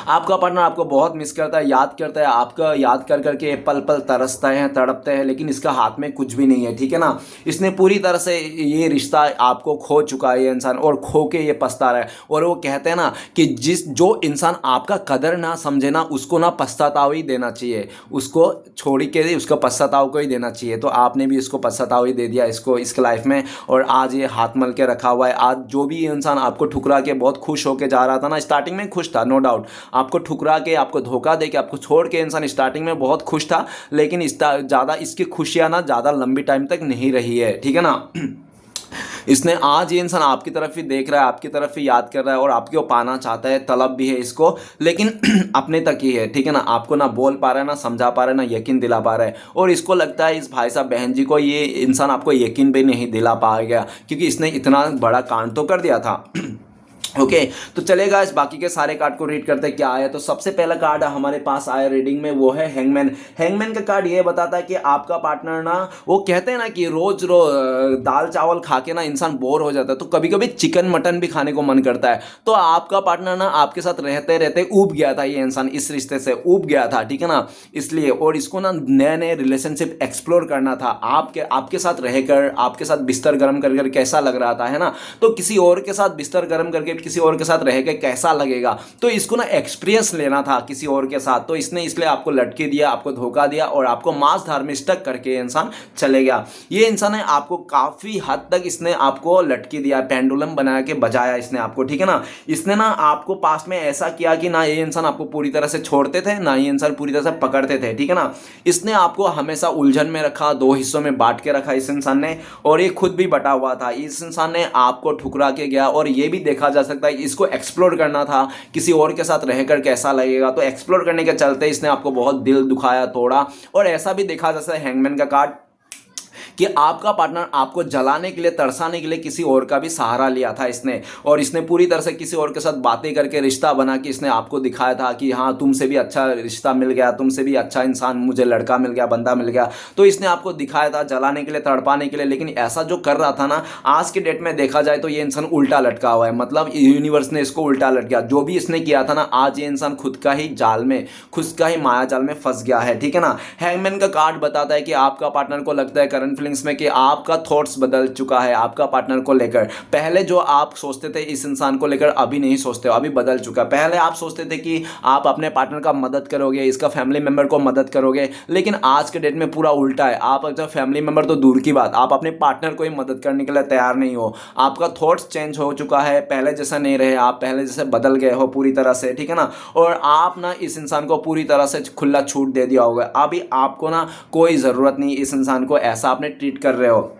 आपका पार्टनर आपको बहुत मिस करता है, याद करता है, आपका याद कर करके पल पल तरसता है, तड़पते हैं, लेकिन इसका हाथ में कुछ भी नहीं है, ठीक है ना। इसने पूरी तरह से ये रिश्ता आपको खो चुका है ये इंसान, और खो के ये पछता रहा है। और वो कहते हैं ना कि जो इंसान आपका कदर ना समझे ना, उसको ना पछतावा ही देना चाहिए, उसको छोड़ के उसका पछतावा को ही देना चाहिए। तो आपने भी इसको पछतावा ही दे दिया इसको, इसके लाइफ में, और आज ये हाथ मल के रखा हुआ है। आज जो भी इंसान आपको ठुकरा के बहुत खुश होके जा रहा था ना, स्टार्टिंग में खुश था नो डाउट, आपको ठुकरा के, आपको धोखा दे के, आपको छोड़ के इंसान स्टार्टिंग में बहुत खुश था, लेकिन ज़्यादा इसकी खुशियाँ ना ज़्यादा लंबी टाइम तक नहीं रही है, ठीक है ना। इसने आज ये इंसान आपकी तरफ ही देख रहा है, आपकी तरफ ही याद कर रहा है, और आपको पाना चाहता है, तलब भी है इसको, लेकिन अपने तक ही है, ठीक है ना। आपको ना बोल पा रहा है, ना समझा पा रहा है, ना यकीन दिला पा रहा है। और इसको लगता है इस भाई साहब बहन जी को ये इंसान आपको यकीन भी नहीं दिला पाएगा, क्योंकि इसने इतना बड़ा कांड तो कर दिया था। ओके, तो चलेगा इस बाकी के सारे कार्ड को रीड करते हैं क्या आया। तो सबसे पहला कार्ड हमारे पास आया रीडिंग में, वो है हैंगमैन। हैंगमैन का कार्ड ये बताता है कि आपका पार्टनर ना, वो कहते हैं ना कि रोज दाल चावल खा के ना इंसान बोर हो जाता है, तो कभी कभी चिकन मटन भी खाने को मन करता है। तो आपका पार्टनर ना आपके साथ रहते रहते ऊब गया था, ये इंसान इस रिश्ते से ऊब गया था, ठीक है ना, इसलिए। और इसको ना नए नए रिलेशनशिप एक्सप्लोर करना था, आपके साथ रहकर, आपके साथ बिस्तर गर्म कर कर कैसा लग रहा था, है ना। तो किसी और के साथ बिस्तर गर्म करके किसी और के साथ रह के कैसा लगेगा, तो इसको ना एक्सपीरियंस लेना था किसी और के साथ। तो इसने इसलिए आपको लटके दिया, आपको धोखा दिया, और आपको मांस धार में स्टक करके इंसान चले गया। ये इंसान है आपको काफ़ी हद तक इसने आपको लटके दिया, पेंडुलम बना के बजाया इसने आपको, ठीक है ना। इसने ना आपको पास्ट में ऐसा किया कि ना ये इंसान आपको पूरी तरह से छोड़ते थे, ना ये इंसान पूरी तरह से पकड़ते थे, ठीक है ना। इसने आपको हमेशा उलझन में रखा, दो हिस्सों में बांट के रखा इस इंसान ने, और ये खुद भी बटा हुआ था। इस इंसान ने आपको ठुकरा के गया, और ये भी देखा जा सकता है इसको एक्सप्लोर करना था किसी और के साथ रहकर कैसा लगेगा। तो एक्सप्लोर करने के चलते इसने आपको बहुत दिल दुखाया, तोड़ा। और ऐसा भी देखा जा सकता है हैंगमैन का कार्ड कि आपका पार्टनर आपको जलाने के लिए, तरसाने के लिए किसी और का भी सहारा लिया था इसने, और इसने पूरी तरह से किसी और के साथ बातें करके रिश्ता बना के इसने आपको दिखाया था कि हाँ तुमसे भी अच्छा रिश्ता मिल गया, तुमसे भी अच्छा इंसान मुझे लड़का मिल गया, बंदा मिल गया। तो इसने आपको दिखाया था जलाने के लिए, तड़पाने के लिए। लेकिन ऐसा जो कर रहा था ना, आज के डेट में देखा जाए तो ये इंसान उल्टा लटका हुआ है, मतलब यूनिवर्स ने इसको उल्टा लट गया। जो भी इसने किया था ना, आज ये इंसान खुद का ही जाल में, खुद का ही माया जाल में फंस गया है, ठीक है ना। हैंगमैन का कार्ड बताता है कि आपका पार्टनर को लगता है करंट में कि आपका थॉट्स बदल चुका है आपका पार्टनर को लेकर। पहले जो आप सोचते थे इस इंसान को लेकर, अभी नहीं सोचते हो, अभी बदल चुका। पहले आप सोचते थे कि आप अपने पार्टनर का मदद करोगे, इसका फैमिली मेंबर को मदद करोगे, लेकिन आज के डेट में पूरा उल्टा है। आप अगर फैमिली मेंबर तो दूर की बात, आप अपने पार्टनर को ही मदद करने के लिए तैयार नहीं हो। आपका थॉट्स चेंज हो चुका है, पहले जैसा नहीं रहे, आप पहले जैसे बदल गए हो पूरी तरह से, ठीक है ना। और आप ना इस इंसान को पूरी तरह से खुला छूट दे दिया होगा। अभी आपको ना कोई ज़रूरत नहीं इस इंसान को ऐसा आपने ट्रीट कर रहे हो।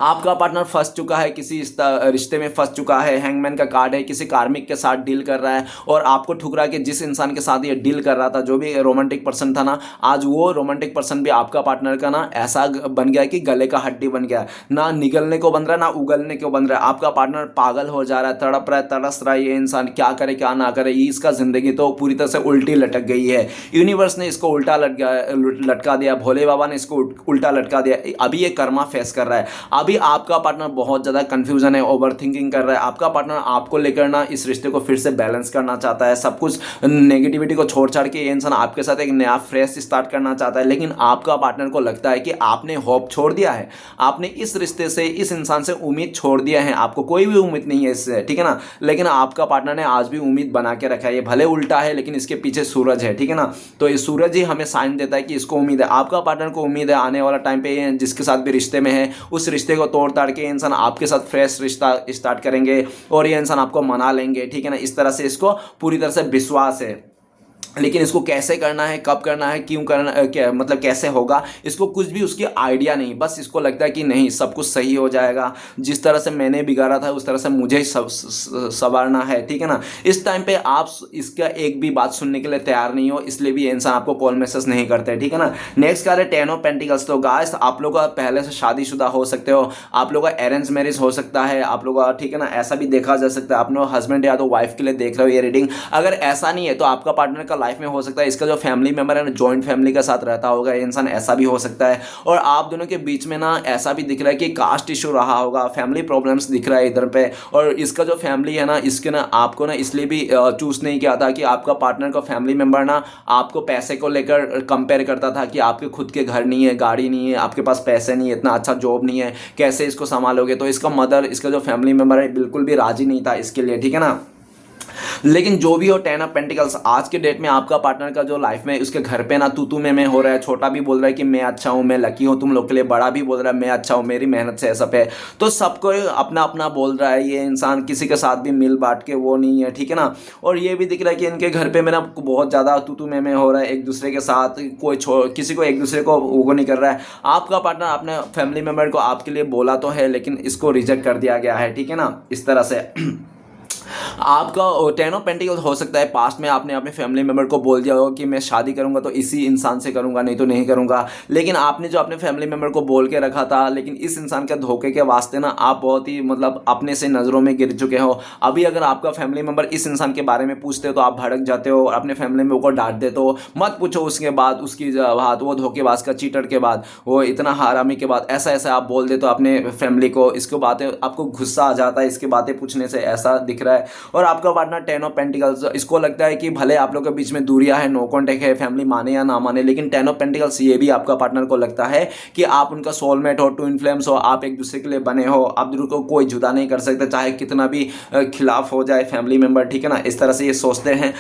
आपका पार्टनर फंस चुका है, किसी रिश्ते में फंस चुका है। हैंगमैन का कार्ड है, किसी कार्मिक के साथ डील कर रहा है, और आपको ठुकरा के जिस इंसान के साथ ये डील कर रहा था, जो भी रोमांटिक पर्सन था ना, आज वो रोमांटिक पर्सन भी आपका पार्टनर का ना ऐसा बन गया कि गले का हड्डी बन गया, ना निगलने को बन रहा है, ना उगलने को बन रहा है। आपका पार्टनर पागल हो जा रहा है, तड़प रहा है, तरस रहा है। ये इंसान क्या करे क्या ना करे, इसका जिंदगी तो पूरी तरह से उल्टी लटक गई है। यूनिवर्स ने इसको उल्टा लटका दिया, भोले बाबा ने इसको उल्टा लटका दिया। अभी ये कर्मा फेस कर रहा है। अब अभी आपका पार्टनर बहुत ज़्यादा कंफ्यूजन है, ओवर थिंकिंग कर रहा है। आपका पार्टनर आपको लेकर ना इस रिश्ते को फिर से बैलेंस करना चाहता है, सब कुछ नेगेटिविटी को छोड़ छाड़ के ये इंसान आपके साथ एक नया फ्रेश स्टार्ट करना चाहता है। लेकिन आपका पार्टनर को लगता है कि आपने होप छोड़ दिया है, आपने इस रिश्ते से, इस इंसान से उम्मीद छोड़ दिया है, आपको कोई भी उम्मीद नहीं है इससे, ठीक है ना। लेकिन आपका पार्टनर ने आज भी उम्मीद बना के रखा है। ये भले उल्टा है लेकिन इसके पीछे सूरज है, ठीक है ना। तो ये सूरज ही हमें साइन देता है कि इसको उम्मीद है, आपका पार्टनर को उम्मीद है आने वाला टाइम पे ये जिसके साथ भी रिश्ते में है उस रिश्ते को तोड़ ताड़ के इंसान आपके साथ फ्रेश रिश्ता स्टार्ट करेंगे और ये इंसान आपको मना लेंगे, ठीक है ना। इस तरह से इसको पूरी तरह से विश्वास है। लेकिन इसको कैसे करना है, कब करना है, क्यों करना, क्या मतलब कैसे होगा, इसको कुछ भी उसकी आइडिया नहीं। बस इसको लगता है कि नहीं सब कुछ सही हो जाएगा, जिस तरह से मैंने बिगाड़ा था उस तरह से मुझे ही संवारना है, ठीक है ना। इस टाइम पे आप इसका एक भी बात सुनने के लिए तैयार नहीं हो, इसलिए भी ये इंसान आपको कॉल मैसेज नहीं करते, ठीक है ना। नेक्स्ट कार्ड है 10 ऑफ पेंटिकल्स। तो गाइस आप लोग का पहले से शादीशुदा हो सकते हो, आप लोग का अरेंज मैरिज हो सकता है, आप लोग का, ठीक है ना, ऐसा भी देखा जा सकता है। आप लोग हस्बैंड या तो वाइफ के लिए देख रहे हो ये रीडिंग। अगर ऐसा नहीं है तो आपका पार्टनर का लाइफ में हो सकता है इसका जो फैमिली मेंबर है ना जॉइंट फैमिली के साथ रहता होगा ये इंसान, ऐसा भी हो सकता है। और आप दोनों के बीच में ना ऐसा भी दिख रहा है कि कास्ट इशू रहा होगा, फैमिली प्रॉब्लम्स दिख रहा है इधर पे। और इसका जो फैमिली है ना इसके ना आपको ना इसलिए भी चूज नहीं किया था कि आपका पार्टनर का फैमिली मेंबर ना आपको पैसे को लेकर कंपेयर करता था कि आपके खुद के घर नहीं है, गाड़ी नहीं है, आपके पास पैसे नहीं है, इतना अच्छा जॉब नहीं है, कैसे इसको संभालोगे। तो इसका मदर, इसका जो फैमिली मेंबर है बिल्कुल भी राजी नहीं था इसके लिए, ठीक है ना। लेकिन जो भी हो 10 ऑफ पेंटिकल्स आज के डेट में आपका पार्टनर का जो लाइफ में उसके घर पे ना तू में हो रहा है। छोटा भी बोल रहा है कि मैं अच्छा हूँ, मैं लकी हूँ तुम लोग के लिए, बड़ा भी बोल रहा है मैं अच्छा हूँ, मेरी मेहनत से ऐसा पे। तो सबको अपना अपना बोल रहा है, ये इंसान किसी के साथ भी मिल बांट के वो नहीं है, ठीक है ना। और ये भी दिख रहा है कि इनके घर पे मेरा बहुत ज़्यादा तू में हो रहा है एक दूसरे के साथ, कोई किसी को एक दूसरे को वो नहीं कर रहा है। आपका पार्टनर अपने फैमिली मेम्बर को आपके लिए बोला तो है लेकिन इसको रिजेक्ट कर दिया गया है, ठीक है ना, इस तरह से। आपका 10 ऑफ पेंटिकल्स हो सकता है पास्ट में आपने अपने फैमिली मेम्बर को बोल दिया होगा कि मैं शादी करूंगा तो इसी इंसान से करूंगा, नहीं तो नहीं करूंगा। लेकिन आपने जो अपने फैमिली मेम्बर को बोल के रखा था, लेकिन इस इंसान के धोखे के वास्ते ना आप बहुत ही मतलब अपने से नज़रों में गिर चुके हो। अभी अगर आपका फैमिली मेम्बर इस इंसान के बारे में पूछते हो तो आप भड़क जाते हो और अपने फैमिली मेम्बर को डांट देते हो। मत पूछो उसके बाद, उसकी बात, वो धोखेबाज का, चीटर के बाद, वो इतना हरामी के बाद ऐसा ऐसा आप बोल देते हो अपने फैमिली को। इसको बातें आपको गुस्सा आ जाता है इसके बातें पूछने से, ऐसा दिख रहा है। और आपका पार्टनर 10 ऑफ पेंटिकल्स, इसको लगता है कि भले आप लोग के बीच में दूरियां है, नो कॉन्टेक्ट है, फैमिली माने या ना माने, लेकिन 10 ऑफ पेंटिकल्स ये भी आपका पार्टनर को लगता है कि आप उनका सोलमेट हो, ट्विन फ्लेम्स हो, आप एक दूसरे के लिए बने हो, आप दोनों को कोई जुदा नहीं कर सकते चाहे कितना भी खिलाफ हो जाए फैमिली मेम्बर, ठीक है ना। इस तरह से ये सोचते हैं।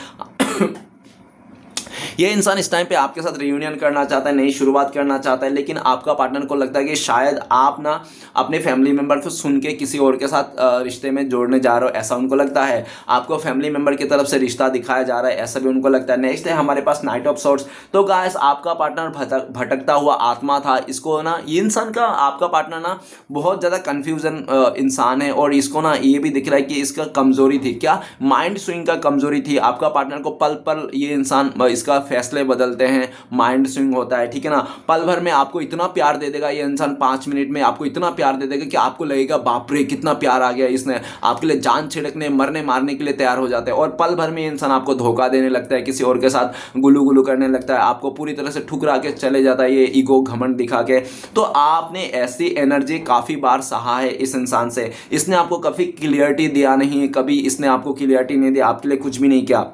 ये इंसान इस टाइम पे आपके साथ रियूनियन करना चाहता है, नई शुरुआत करना चाहता है। लेकिन आपका पार्टनर को लगता है कि शायद आप ना अपने फैमिली मेंबर को सुन के किसी और के साथ रिश्ते में जोड़ने जा रहे हो, ऐसा उनको लगता है। आपको फैमिली मेंबर की तरफ से रिश्ता दिखाया जा रहा है, ऐसा भी उनको लगता है। नेक्स्ट है हमारे पास नाइट ऑफ सॉर्ड्स। तो गाइस आपका पार्टनर भटकता हुआ आत्मा था। इसको ना ये इंसान का, आपका पार्टनर ना बहुत ज़्यादा कन्फ्यूजन इंसान है। और इसको ना ये भी दिख रहा है कि इसका कमजोरी थी, क्या माइंड स्विंग का कमजोरी थी। आपका पार्टनर को पल पल ये इंसान इसका फैसले बदलते हैं, माइंड स्विंग होता है, ठीक है ना। पल भर में आपको इतना प्यार दे देगा ये इंसान, 5 मिनट में आपको इतना प्यार दे देगा कि आपको लगेगा बाप रे कितना प्यार आ गया इसने, आपके लिए जान छिड़कने, मरने मारने के लिए तैयार हो जाते हैं। और पल भर में ये इंसान आपको धोखा देने लगता है, किसी और के साथ गुलू गुलू करने लगता है, आपको पूरी तरह से ठुकरा के चले जाता है ये ईगो घमंड दिखा के। तो आपने ऐसी एनर्जी काफ़ी बार सहा है इस इंसान से। इसने आपको कभी क्लियरिटी दिया नहीं, कभी इसने आपको क्लियरिटी नहीं दी, आपके लिए कुछ भी नहीं किया।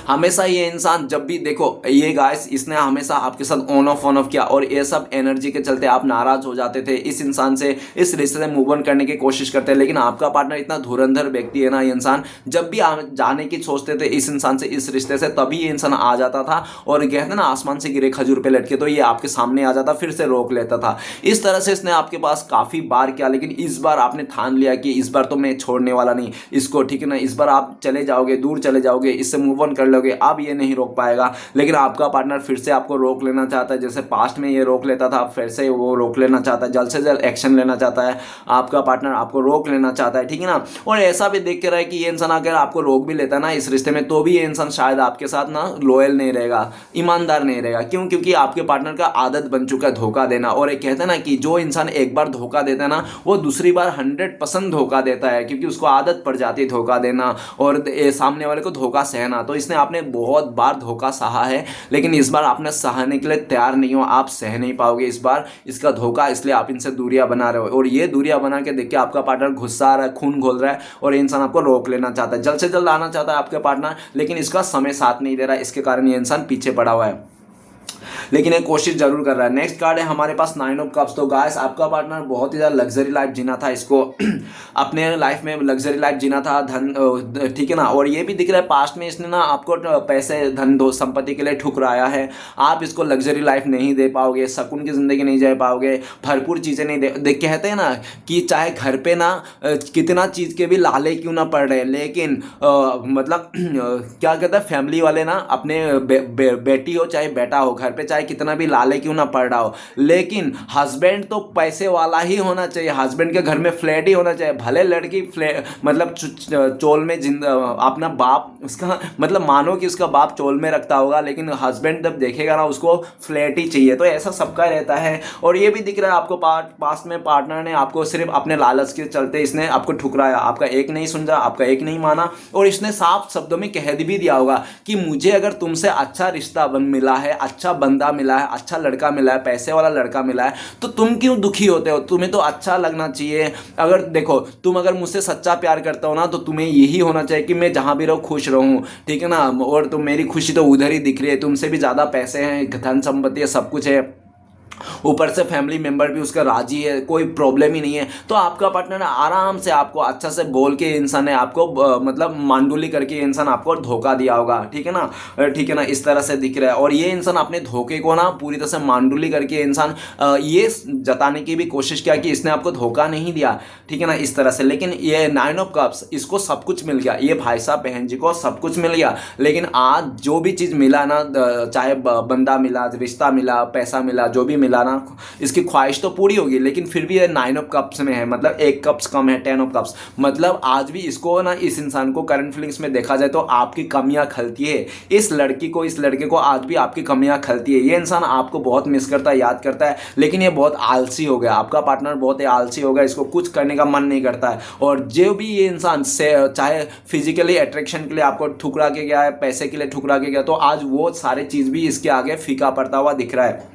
हमेशा ये इंसान जब भी देखो ये गाइस, इसने हमेशा आपके साथ ऑन ऑफ किया। और ये सब एनर्जी के चलते आप नाराज हो जाते थे इस इंसान से, इस रिश्ते से मूव ऑन करने की कोशिश करते हैं। लेकिन आपका पार्टनर इतना धुरंधर व्यक्ति है ना, ये इंसान जब भी जाने की सोचते थे इस इंसान से, इस रिश्ते से, तभी ये इंसान आ जाता था। और कहते ना आसमान से गिरे खजूर पे लटके, तो ये आपके सामने आ जाता, फिर से रोक लेता था। इस तरह से इसने आपके पास काफ़ी बार किया। लेकिन इस बार आपने ठान लिया कि इस बार तो मैं छोड़ने वाला नहीं इसको, ठीक है ना। इस बार आप चले जाओगे, दूर चले जाओगे, इससे मूव ऑन कर लोगे, अब ये नहीं रोक पाएगा। लेकिन आपका पार्टनर फिर से आपको रोक लेना चाहता है, जैसे पास्ट में ये रोक लेता था, फिर से वो रोक लेना चाहता है, जल्द से जल्द एक्शन लेना चाहता है। आपका पार्टनर आपको रोक लेना चाहता है, ठीक है ना। और ऐसा भी देख के रहा है कि ये इंसान अगर आपको रोक भी लेता ना इस रिश्ते में, तो भी ये इंसान शायद आपके साथ ना लॉयल नहीं रहेगा, ईमानदार नहीं रहेगा। क्यों? क्योंकि आपके पार्टनर का आदत बन चुका है धोखा देना। और एक कहते हैं ना कि जो इंसान एक बार धोखा देता है ना, वो दूसरी बार 100% धोखा देता है, क्योंकि उसको आदत पड़ जाती है धोखा देना और सामने वाले को धोखा सहना। तो इसने आपने बहुत बार धोखा सहा है, लेकिन इस बार आपने सहने के लिए तैयार नहीं हो, आप सह नहीं पाओगे इस बार इसका धोखा, इसलिए आप इनसे दूरियां बना रहे हो। और ये दूरियां बना के देखिए आपका पार्टनर गुस्सा आ रहा है, खून घोल रहा है और ये इंसान आपको रोक लेना चाहता है, जल्द से जल्द आना चाहता है आपके पार्टनर, लेकिन इसका समय साथ नहीं दे रहा है, इसके कारण ये इंसान पीछे पड़ा हुआ है, लेकिन एक कोशिश जरूर कर रहा है। नेक्स्ट कार्ड है हमारे पास 9 ऑफ कप्स। तो गाइस आपका पार्टनर बहुत ही ज़्यादा लग्जरी लाइफ जीना था, इसको अपने लाइफ में लग्जरी लाइफ जीना था, धन, ठीक है ना। और ये भी दिख रहा है पास्ट में इसने ना आपको पैसे धन दो संपत्ति के लिए ठुकराया है, आप इसको लग्जरी लाइफ नहीं दे पाओगे, सुकून की ज़िंदगी नहीं जी पाओगे, भरपूर चीज़ें नहीं दे कहते हैं ना कि चाहे घर पे ना कितना चीज़ के भी लाले क्यों ना पड़ रहे, लेकिन मतलब क्या कहते हैं फैमिली वाले ना अपने बेटी हो चाहे बेटा हो, घर पे चाहे कितना भी लाले क्यों ना पड़ रहा हो, लेकिन हस्बैंड तो पैसे वाला ही होना चाहिए, हस्बैंड के घर में फ्लैट ही होना चाहिए, भले लड़की मतलब चोल में अपना बाप उसका मतलब मानो कि उसका बाप चोल में रखता होगा, लेकिन हस्बैंड जब देखेगा ना उसको फ्लैट ही चाहिए। तो ऐसा सबका रहता है। और ये भी दिख रहा है आपको पास्ट में पार्टनर ने आपको सिर्फ अपने लालच के चलते इसने आपको ठुकराया, आपका एक नहीं समझा, आपका एक नहीं माना, और इसने साफ शब्दों में कह भी दिया होगा कि मुझे अगर तुमसे अच्छा रिश्ता मिला है, अच्छा बंदा मिला है, अच्छा लड़का मिला है, पैसे वाला लड़का मिला है, तो तुम क्यों दुखी होते हो, तुम्हें तो अच्छा लगना चाहिए। अगर देखो तुम अगर मुझसे सच्चा प्यार करते हो ना तो तुम्हें यही होना चाहिए कि मैं जहां भी रहूं खुश रहूं, ठीक है ना। और तुम मेरी खुशी तो उधर ही दिख रही है, तुमसे भी ज़्यादा पैसे हैं, धन संपत्ति है, सब कुछ है, ऊपर से फैमिली मेंबर भी उसका राजी है, कोई प्रॉब्लम ही नहीं है। तो आपका पार्टनर आराम से आपको अच्छा से बोल के इंसान ने आपको मतलब मांडुली करके इंसान आपको धोखा दिया होगा, ठीक है ना, ठीक है ना, इस तरह से दिख रहा है। और ये इंसान अपने धोखे को ना पूरी तरह से मांडुली करके इंसान ये जताने की भी कोशिश किया कि इसने आपको धोखा नहीं दिया, ठीक है ना, इस तरह से। लेकिन ये 9 ऑफ कप्स इसको सब कुछ मिल गया, ये भाई साहब बहन जी को सब कुछ मिल गया, लेकिन आज जो भी चीज़ मिला ना, चाहे बंदा मिला, रिश्ता मिला, पैसा मिला, जो भी मिला ना, इसकी ख्वाहिश तो पूरी होगी, लेकिन फिर भी ये 9 ऑफ कप्स में है, मतलब एक कप्स कम है, 10 ऑफ कप्स। मतलब आज भी इसको ना, इस इंसान को करंट फीलिंग्स में देखा जाए तो आपकी कमियां खलती है, इस लड़की को, इस लड़के को आज भी आपकी कमियां खलती है। ये इंसान आपको बहुत मिस करता है, याद करता है, लेकिन ये बहुत आलसी हो गया, आपका पार्टनर बहुत ही आलसी हो गया, इसको कुछ करने का मन नहीं करता है। और जो भी ये इंसान से चाहे फिजिकली अट्रैक्शन के लिए आपको ठुकरा के गया है, पैसे के लिए ठुकरा के गया, तो आज वो सारे चीज़ भी इसके आगे फीका पड़ता हुआ दिख रहा है।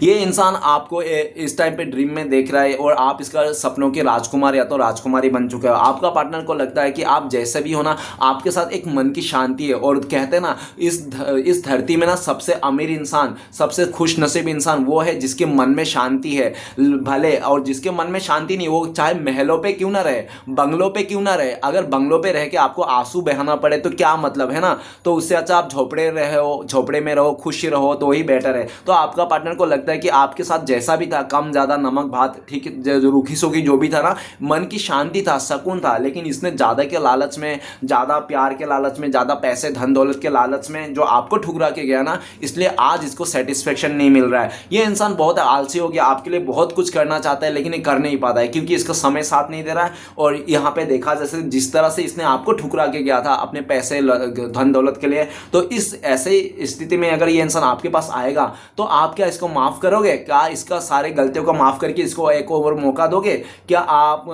ये इंसान आपको इस टाइम पे ड्रीम में देख रहा है और आप इसका सपनों के राजकुमार या तो राजकुमारी बन चुके हो। आपका पार्टनर को लगता है कि आप जैसे भी हो ना, आपके साथ एक मन की शांति है। और कहते हैं ना, इस धरती में ना सबसे अमीर इंसान, सबसे खुश नसीब इंसान वो है जिसके मन में शांति है भले, और जिसके मन में शांति नहीं, वो चाहे महलों पे क्यों ना रहे, बंगलों पे क्यों ना रहे, अगर बंगलों पे रह के आपको आंसू बहाना पड़े तो क्या मतलब है ना। तो उससे अच्छा आप झोपड़े में रहो, खुश रहो तो ही बेटर है। तो आपका पार्टनर को लगता है कि आपके साथ जैसा भी था, कम ज़्यादा नमक भात, ठीक है, रूखी सूखी जो भी था ना, मन की शांति था, सुकून था, लेकिन इसने ज़्यादा के लालच में, ज़्यादा प्यार के लालच में, ज़्यादा पैसे धन दौलत के लालच में जो आपको ठुकरा के गया ना, इसलिए आज इसको सेटिस्फेक्शन नहीं मिल रहा है। ये इंसान बहुत आलसी हो गया, आपके लिए बहुत कुछ करना चाहता है लेकिन ये कर नहीं पाता है क्योंकि इसका समय साथ नहीं दे रहा है। और यहाँ पे देखा जैसे जिस तरह से इसने आपको ठुकरा के गया था अपने पैसे धन दौलत के लिए, तो इस ऐसे स्थिति में अगर ये इंसान आपके पास आएगा तो आप क्या इसको माफ़ करोगे? क्या इसका सारे गलतियों को माफ़ करके इसको एक और मौका दोगे? क्या आप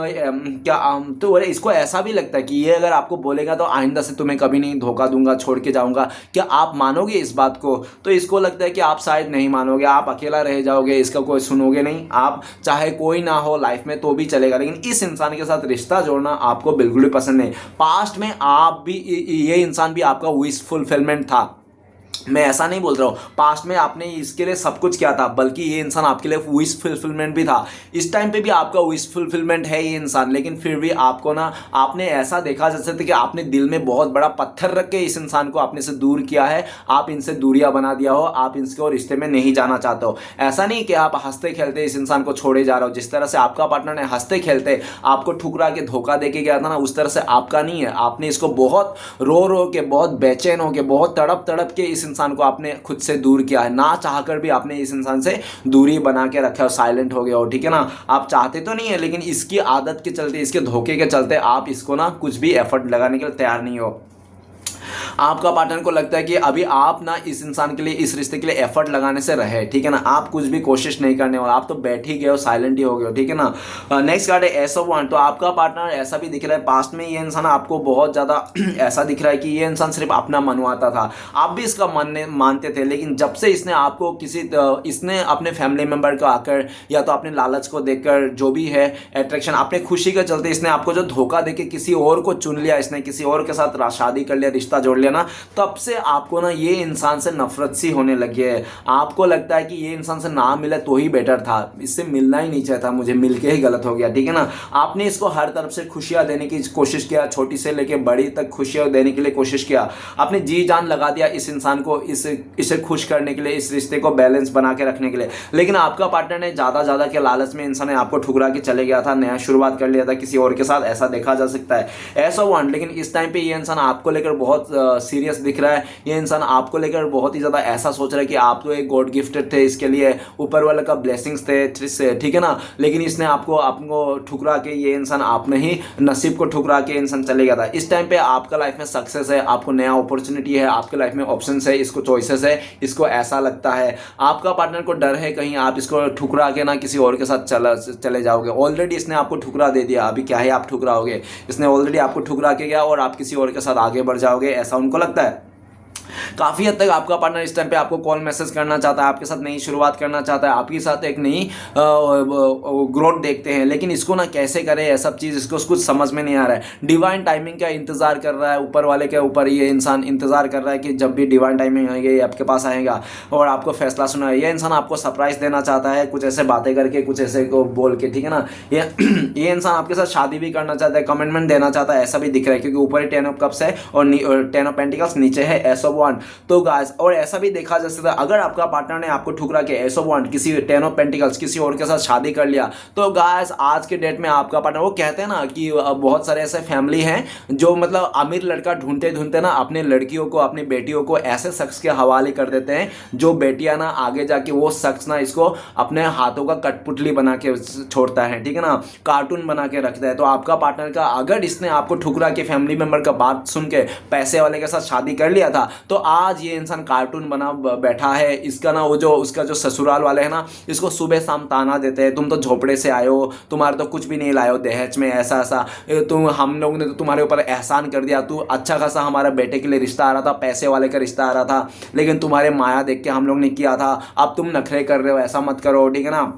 तो इसको ऐसा भी लगता है कि ये अगर आपको बोलेगा तो आइंदा से तुम्हें कभी नहीं धोखा दूंगा, छोड़ के जाऊंगा, क्या आप मानोगे इस बात को? तो इसको लगता है कि आप शायद नहीं मानोगे, आप अकेला रह जाओगे, इसका कोई सुनोगे नहीं, आप चाहे कोई ना हो लाइफ में तो भी चलेगा, लेकिन इस इंसान के साथ रिश्ता जोड़ना आपको बिल्कुल भी पसंद नहीं। पास्ट में आप भी, ये इंसान भी आपका विश फुलफिलमेंट था, मैं ऐसा नहीं बोल रहा हूँ, पास्ट में आपने इसके लिए सब कुछ किया था, बल्कि ये इंसान आपके लिए विश फुलफिलमेंट भी था। इस टाइम पे भी आपका विश फुलफिलमेंट है ये इंसान, लेकिन फिर भी आपको ना, आपने ऐसा देखा जैसे कि आपने दिल में बहुत बड़ा पत्थर रख के इस इंसान को आपने से दूर किया है, आप इनसे दूरियां बना दिया हो, आप इनके रिश्ते में नहीं जाना चाहते हो। ऐसा नहीं कि आप हंसते खेलते इस इंसान को छोड़े जा रहे हो, जिस तरह से आपका पार्टनर ने हंसते खेलते आपको ठुकरा के धोखा दे के गया था ना, उस तरह से आपका नहीं है। आपने इसको बहुत रो के, बहुत बेचैन हो के, बहुत तड़प तड़प के इस इंसान को आपने खुद से दूर किया है, ना चाहकर भी आपने इस इंसान से दूरी बना के रखा है, साइलेंट हो गया हो, ठीक है ना। आप चाहते तो नहीं है, लेकिन इसकी आदत के चलते, इसके धोखे के चलते आप इसको ना कुछ भी एफर्ट लगाने के लिए तैयार नहीं हो। आपका पार्टनर को लगता है कि अभी आप ना इस इंसान के लिए, इस रिश्ते के लिए एफर्ट लगाने से रहे, ठीक है ना, आप कुछ भी कोशिश नहीं करने वाले, आप तो बैठ ही गए हो, साइलेंट ही हो गए हो, ठीक है ना। नेक्स्ट कार्ड है एस ऑफ वन। तो आपका पार्टनर ऐसा भी दिख रहा है, पास्ट में ये इंसान आपको बहुत ज़्यादा ऐसा दिख रहा है कि ये इंसान सिर्फ अपना मनवाता था, आप भी इसका मानते थे, लेकिन जब से इसने आपको इसने अपने फैमिली मेम्बर को आकर या तो अपने लालच को देखकर, जो भी है अट्रैक्शन, अपने खुशी के चलते इसने आपको जो धोखा देके किसी और को चुन लिया, इसने किसी और के साथ शादी कर लिया, रिश्ता जोड़ लिया ना, तब से आपको ना ये इंसान से नफरत सी होने लगी है। आपको लगता है कि ये इंसान से ना मिले तो ही बेटर था, इससे मिलना ही नहीं चाहिए था, मुझे मिलके ही गलत हो गया, ठीक है ना। आपने इसको हर तरफ से खुशियां देने की कोशिश किया, छोटी से लेके बड़ी तक खुशियां देने के लिए कोशिश किया, आपने जी जान लगा दिया इस इंसान को, इसे खुश करने के लिए, इस रिश्ते को बैलेंस बना के रखने के लिए, लेकिन आपका पार्टनर ने ज़्यादा के लालच में इंसान ने आपको ठुकरा के चले गया था, नया शुरुआत कर लिया था किसी और के साथ, ऐसा देखा जा सकता है, ऐसा वन। लेकिन इस टाइम पे ये इंसान आपको लेकर बहुत सीरियस दिख रहा है, ये इंसान आपको लेकर बहुत ही ज़्यादा ऐसा सोच रहा है कि आप तो एक गॉड गिफ्टेड थे, इसके लिए ऊपर वाले का ब्लेसिंग्स थे, ठीक है ना, लेकिन इसने आपको ठुकरा के, ये इंसान आपने ही नसीब को ठुकरा के इंसान चले गया था। इस टाइम पे आपका लाइफ में सक्सेस है, आपको नया अपॉर्चुनिटी है, आपके लाइफ में ऑप्शंस है, इसको चॉइसेस है, इसको ऐसा लगता है, आपका पार्टनर को डर है कहीं आप इसको ठुकरा के ना किसी और के साथ चले जाओगे। ऑलरेडी इसने आपको ठुकरा दे दिया, अभी क्या है आप ठुकराओगे, इसने ऑलरेडी आपको ठुकरा के गया और आप किसी और के साथ आगे बढ़ जाओगे, ऐसा उनको लगता है। काफ़ी हद तक आपका पार्टनर इस टाइम पे आपको कॉल मैसेज करना चाहता है, आपके साथ नई शुरुआत करना चाहता है, आपके साथ एक नई ग्रोथ देखते हैं, लेकिन इसको ना कैसे करे ये सब चीज़, इसको कुछ समझ में नहीं आ रहा है। डिवाइन टाइमिंग का इंतज़ार कर रहा है, ऊपर वाले के ऊपर ये इंसान इंतज़ार कर रहा है कि जब भी डिवाइन टाइमिंग आएगी ये आपके पास आएगा और आपको फैसला सुना है। ये इंसान आपको सरप्राइज़ देना चाहता है, कुछ ऐसे बातें करके, कुछ ऐसे को बोल के, ठीक है ना। ये इंसान आपके साथ शादी भी करना चाहता है, कमिटमेंट देना चाहता है, ऐसा भी दिख रहा है, क्योंकि ऊपर ही 10 ऑफ कप्स है और 10 ऑफ पेंटिकल्स, नीचे है एस ऑफ वन। तो गाइस, और ऐसा भी देखा जा सकता है अगर आपका पार्टनर ने आपको ठुकरा के एस ऑफ वन, किसी 10 ऑफ पेंटिकल्स, किसी और के साथ शादी कर लिया, तो गाइस आज के डेट में आपका पार्टनर, वो कहते हैं ना कि बहुत सारे ऐसे फैमिली हैं जो मतलब अमीर लड़का ढूंढते ढूंढते ना अपने लड़कियों को, अपनी बेटियों को ऐसे शख्स के हवाले कर देते हैं, जो बेटियां ना आगे जाके वो शख्स ना इसको अपने हाथों का कठपुतली बना के छोड़ता है, ठीक है ना, कार्टून बना के रखता है। तो आपका पार्टनर का, अगर इसने आपको ठुकरा के फैमिली मेंबर का बात सुन के पैसे वाले के साथ शादी कर लिया था, तो आज ये इंसान कार्टून बना बैठा है। इसका ना उसका जो ससुराल वाले हैं ना, इसको सुबह शाम ताना देते हैं, तुम तो झोपड़े से आए हो, तुम्हारे तो कुछ भी नहीं लाए हो दहेज में, ऐसा ऐसा, हम लोग ने तो तुम्हारे ऊपर एहसान कर दिया, तू अच्छा खासा हमारे बेटे के लिए रिश्ता आ रहा था, पैसे वाले का रिश्ता आ रहा था, लेकिन तुम्हारे माया देख के हम लोग ने किया था, अब तुम नखरे कर रहे हो, ऐसा मत करो, ठीक है ना।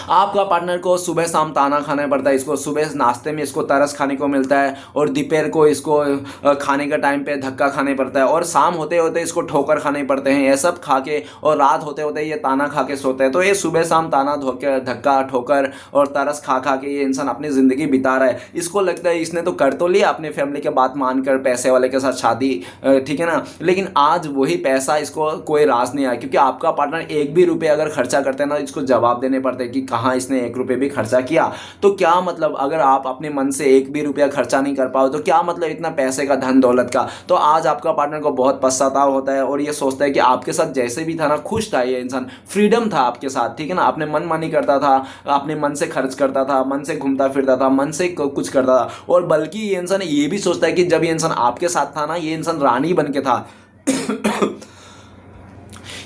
आपका पार्टनर को सुबह शाम ताना खाना पड़ता है, इसको सुबह नाश्ते में इसको तरस खाने को मिलता है, और दोपहर को इसको खाने का टाइम पे धक्का खाने पड़ता है, और शाम होते होते इसको ठोकर खाने पड़ते हैं, ये सब खा के, और रात होते होते ये ताना खा के सोते हैं। तो ये सुबह शाम ताना धक्का ठोकर और तरस खा के ये इंसान अपनी ज़िंदगी बिता रहा है। इसको लगता है इसने तो कर तो लिया अपने फैमिली के बात मानकर पैसे वाले के साथ शादी, ठीक है ना, लेकिन आज वही पैसा इसको कोई राज नहीं आया, क्योंकि आपका पार्टनर एक भी रुपये अगर खर्चा करते हैं ना, इसको जवाब देने पड़ते हैं कि कहाँ इसने 1 रुपये भी खर्चा किया। तो क्या मतलब, अगर आप अपने मन से 1 भी रुपया खर्चा नहीं कर पाओ तो क्या मतलब इतना पैसे का, धन दौलत का। तो आज आपका पार्टनर को बहुत पश्चाताप होता है और ये सोचता है कि आपके साथ जैसे भी था ना, खुश था ये इंसान, फ्रीडम था आपके साथ, ठीक है ना, अपने मनमानी करता था, अपने मन से खर्च करता था, मन से घूमता फिरता था, मन से कुछ करता था, और बल्कि ये इंसान ये भी सोचता है कि जब ये इंसान आपके साथ था ना, ये इंसान रानी बन के था।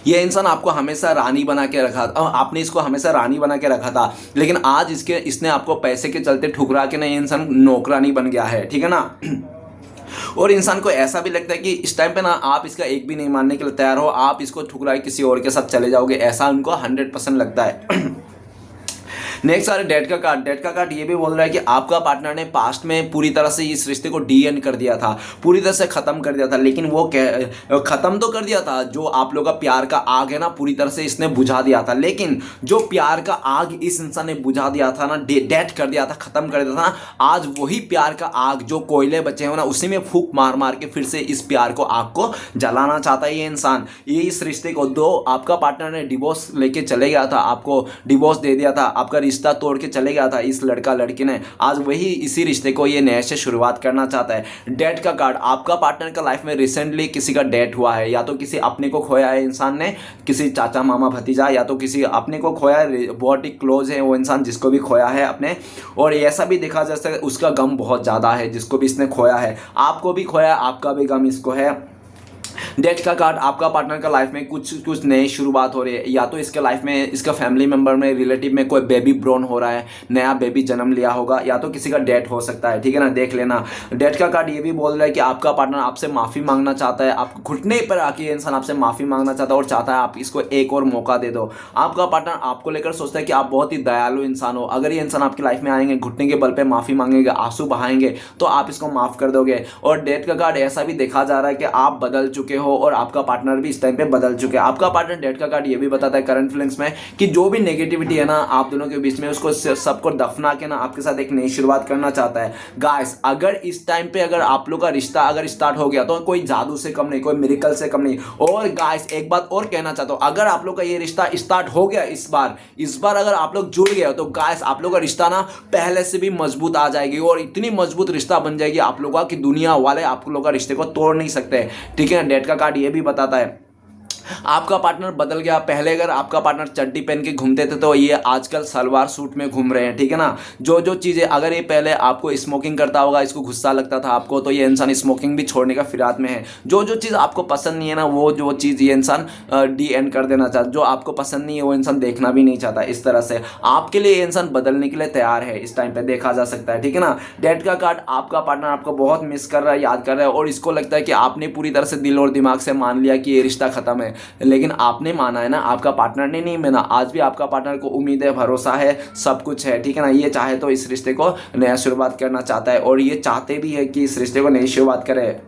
ये इंसान आपको हमेशा रानी बना के रखा था, आपने इसको हमेशा रानी बना के रखा था, लेकिन आज इसने आपको पैसे के चलते ठुकरा के ना ये इंसान नौकरानी बन गया है, ठीक है ना। और इंसान को ऐसा भी लगता है कि इस टाइम पे ना आप इसका एक भी नहीं मानने के लिए तैयार हो, आप इसको ठुकरा के किसी और के साथ चले जाओगे, ऐसा उनको 100% लगता है। नेक्स्ट आ रहा है डेट का कार्ड। डेट का कार्ड ये भी बोल रहा है कि आपका पार्टनर ने पास्ट में पूरी तरह से इस रिश्ते को डी एंड कर दिया था, पूरी तरह से ख़त्म कर दिया था, लेकिन वो ख़त्म तो कर दिया था, जो आप लोग का प्यार का आग है ना, पूरी तरह से इसने बुझा दिया था, लेकिन जो प्यार का आग इस इंसान ने बुझा दिया था ना, डेट कर दिया था, ख़त्म कर दिया था ना, आज वही प्यार का आग, जो कोयले बचे हो ना, उसी में फूंक मार मार के फिर से इस प्यार को, आग को जलाना चाहता है ये इंसान। ये इस रिश्ते को, दो आपका पार्टनर ने डिवोर्स लेके चले गया था, आपको डिवोर्स दे दिया था, आपका रिश्ता तोड़ के चले गया था इस लड़का लड़की ने, आज वही इसी रिश्ते को ये नए से शुरुआत करना चाहता है। डेथ का कार्ड, आपका पार्टनर का लाइफ में रिसेंटली किसी का डेथ हुआ है, या तो किसी अपने को खोया है इंसान ने, किसी चाचा मामा भतीजा, या तो किसी अपने को खोया है, बहुत ही क्लोज है वो इंसान जिसको भी खोया है अपने। और ऐसा भी देखा जा सकता है उसका गम बहुत ज़्यादा है जिसको भी इसने खोया है, आपको भी खोया, आपका भी गम इसको है। डेथ का कार्ड, आपका पार्टनर का लाइफ में कुछ नई शुरुआत हो रही है, या तो इसके लाइफ में इसका फैमिली मेंबर में रिलेटिव में कोई बेबी ब्रोन हो रहा है, नया बेबी जन्म लिया होगा, या तो किसी का डेथ हो सकता है, ठीक है ना, देख लेना। डेथ का कार्ड ये भी बोल रहा है कि आपका पार्टनर आपसे माफ़ी मांगना चाहता है, आप घुटने पर आके ये इंसान आपसे माफ़ी मांगना चाहता है और चाहता है आप इसको एक और मौका दे दो। आपका पार्टनर आपको लेकर सोचता है कि आप बहुत ही दयालु इंसान हो, अगर ये इंसान आपकी लाइफ में आएंगे, घुटने के बल पर माफ़ी मांगेंगे, आंसू बहाएंगे, तो आप इसको माफ़ कर दोगे। और डेथ का कार्ड ऐसा भी देखा जा रहा है कि आप बदल चुके हो और आपका पार्टनर भी इस टाइम पे बदल चुके हैं। आपका पार्टनर, डेथ का कार्ड ये भी बताता है करंट फीलिंग्स में कि जो भी नेगेटिविटी है ना आप दोनों के बीच में, उसको सबको दफना के ना आपके साथ एक नई शुरुआत करना चाहता है। गाइस, अगर इस टाइम पे अगर आप लोग का रिश्ता अगर स्टार्ट हो गया तो कोई जादू से कम नहीं, कोई मिरेकल से कम नहीं। और गाइस, एक बात और कहना चाहता हूं, अगर आप लोग का ये रिश्ता स्टार्ट हो गया इस बार अगर आप लोग जुड़ गए तो गाइस आप लोग का रिश्ता ना पहले से भी मजबूत आ जाएगी, और इतनी मजबूत रिश्ता बन जाएगी आप लोग का कि दुनिया वाले आप लोग का रिश्ते को तोड़ नहीं सकते, ठीक है। डेथ का कार्ड ये भी बताता है आपका पार्टनर बदल गया। पहले अगर आपका पार्टनर चड्डी पहन के घूमते थे तो ये आजकल सलवार सूट में घूम रहे हैं, ठीक है ना। जो चीज़ें, अगर ये पहले आपको स्मोकिंग करता होगा, इसको गुस्सा लगता था आपको, तो ये इंसान स्मोकिंग भी छोड़ने का फिराद में है। जो चीज़ आपको पसंद नहीं है ना, वो जो चीज़ ये इंसान डी एंड कर देना चाहता, जो आपको पसंद नहीं है वो इंसान देखना भी नहीं चाहता। इस तरह से आपके लिए ये इंसान बदलने के लिए तैयार है, इस टाइम पे देखा जा सकता है, ठीक है ना। डेथ का कार्ड, आपका पार्टनर आपको बहुत मिस कर रहा है, याद कर रहा है, और इसको लगता है कि आपने पूरी तरह से दिल और दिमाग से मान लिया कि ये रिश्ता खत्म है, लेकिन आपने माना है ना, आपका पार्टनर ने नहीं माना। आज भी आपका पार्टनर को उम्मीद है, भरोसा है, सब कुछ है, ठीक है ना। ये चाहे तो इस रिश्ते को नया शुरुआत करना चाहता है, और ये चाहते भी है कि इस रिश्ते को नई शुरुआत करे।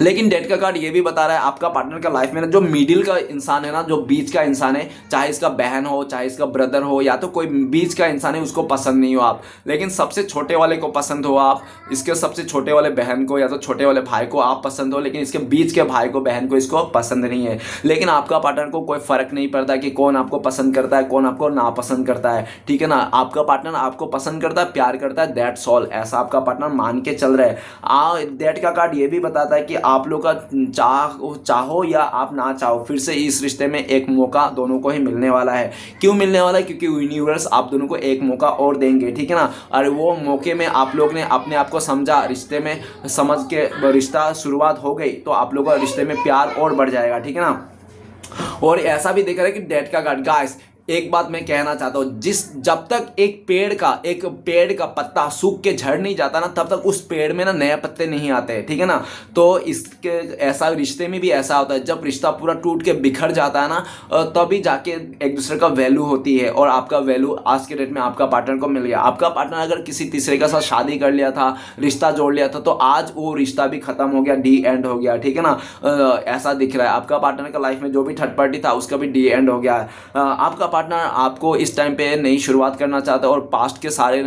लेकिन डेथ का कार्ड ये भी बता रहा है आपका पार्टनर का लाइफ में ना जो मिडिल का इंसान है ना, जो बीच का इंसान है, चाहे इसका बहन हो, चाहे इसका ब्रदर हो, या तो कोई बीच का इंसान है, उसको पसंद नहीं हो आप, लेकिन सबसे छोटे वाले को पसंद हो आप, इसके सबसे छोटे वाले बहन को या तो छोटे वाले भाई को आप पसंद हो, लेकिन इसके बीच के भाई को, बहन को इसको पसंद नहीं है। लेकिन आपका पार्टनर को कोई फर्क नहीं पड़ता कि कौन आपको पसंद करता है, कौन आपको नापसंद करता है, ठीक है ना। आपका पार्टनर आपको पसंद करता है, प्यार करता है, दैट्स ऑल, ऐसा आपका पार्टनर मान के चल रहा है। डेथ का कार्ड ये भी बताता है कि आप लोग का चाहो या आप ना चाहो, फिर से इस रिश्ते में एक मौका दोनों को ही मिलने वाला है। क्यों मिलने वाला है? क्योंकि यूनिवर्स आप दोनों को एक मौका और देंगे, ठीक है ना। और वो मौके में आप लोग ने अपने आप को समझा, रिश्ते में समझ के रिश्ता शुरुआत हो गई, तो आप लोगों का रिश्ते में प्यार और बढ़ जाएगा, ठीक है ना। और ऐसा भी देखा है कि डेथ का कार्ड, गाइस एक बात मैं कहना चाहता हूँ, जब तक एक पेड़ का पत्ता सूख के झड़ नहीं जाता ना, तब तक उस पेड़ में ना नए पत्ते नहीं आते, ठीक है ना। तो इसके ऐसा रिश्ते में भी ऐसा होता है, जब रिश्ता पूरा टूट के बिखर जाता है ना, तभी जाके एक दूसरे का वैल्यू होती है। और आपका वैल्यू आज के डेट में आपका पार्टनर को मिल गया। आपका पार्टनर अगर किसी तीसरे के साथ शादी कर लिया था, रिश्ता जोड़ लिया था, तो आज वो रिश्ता भी खत्म हो गया, डी एंड हो गया, ठीक है ना। ऐसा दिख रहा है आपका पार्टनर का लाइफ में जो भी थर्ड पार्टी था उसका भी डी एंड हो गया है। आपका पार्टनर आपको इस टाइम पे नई शुरुआत करना चाहता है, और पास्ट के सारे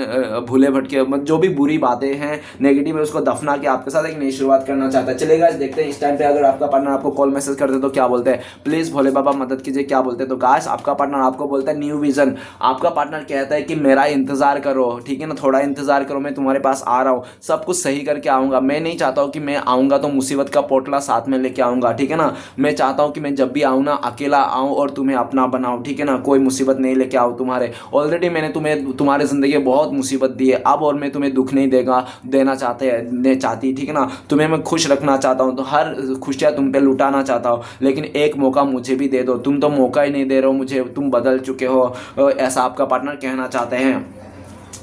भूले भटके जो भी बुरी बातें हैं, नेगेटिव है, उसको दफना के आपके साथ एक नई शुरुआत करना चाहता है। चलेगा, देखते हैं इस टाइम पे अगर आपका पार्टनर आपको कॉल मैसेज करते तो क्या बोलते हैं। प्लीज भोले बाबा मदद कीजिए, क्या बोलते हैं। तो गाइस, आपका पार्टनर आपको बोलता है न्यू विजन। आपका पार्टनर कहता है कि मेरा इंतजार करो, ठीक है ना, थोड़ा इंतजार करो, मैं तुम्हारे पास आ रहा हूँ, सब कुछ सही करके आऊँगा। मैं नहीं चाहता हूँ कि मैं आऊँगा तो मुसीबत का पोटला साथ में लेके आऊँगा, ठीक है ना। मैं चाहता हूँ कि मैं जब भी आऊँ ना, अकेला आऊँ और तुम्हें अपना बनाऊँ, ठीक है ना। कोई मुसीबत नहीं लेके आओ तुम्हारे, ऑलरेडी मैंने तुम्हें तुम्हारे ज़िंदगी में बहुत मुसीबत दी है, अब और मैं तुम्हें दुख नहीं देना चाहती, ठीक है ना। तुम्हें मैं खुश रखना चाहता हूँ, तो हर खुशियाँ तुम पे लुटाना चाहता हूँ, लेकिन एक मौका मुझे भी दे दो। तुम तो मौका ही नहीं दे रहे हो मुझे, तुम बदल चुके हो, ऐसा आपका पार्टनर कहना चाहते हैं,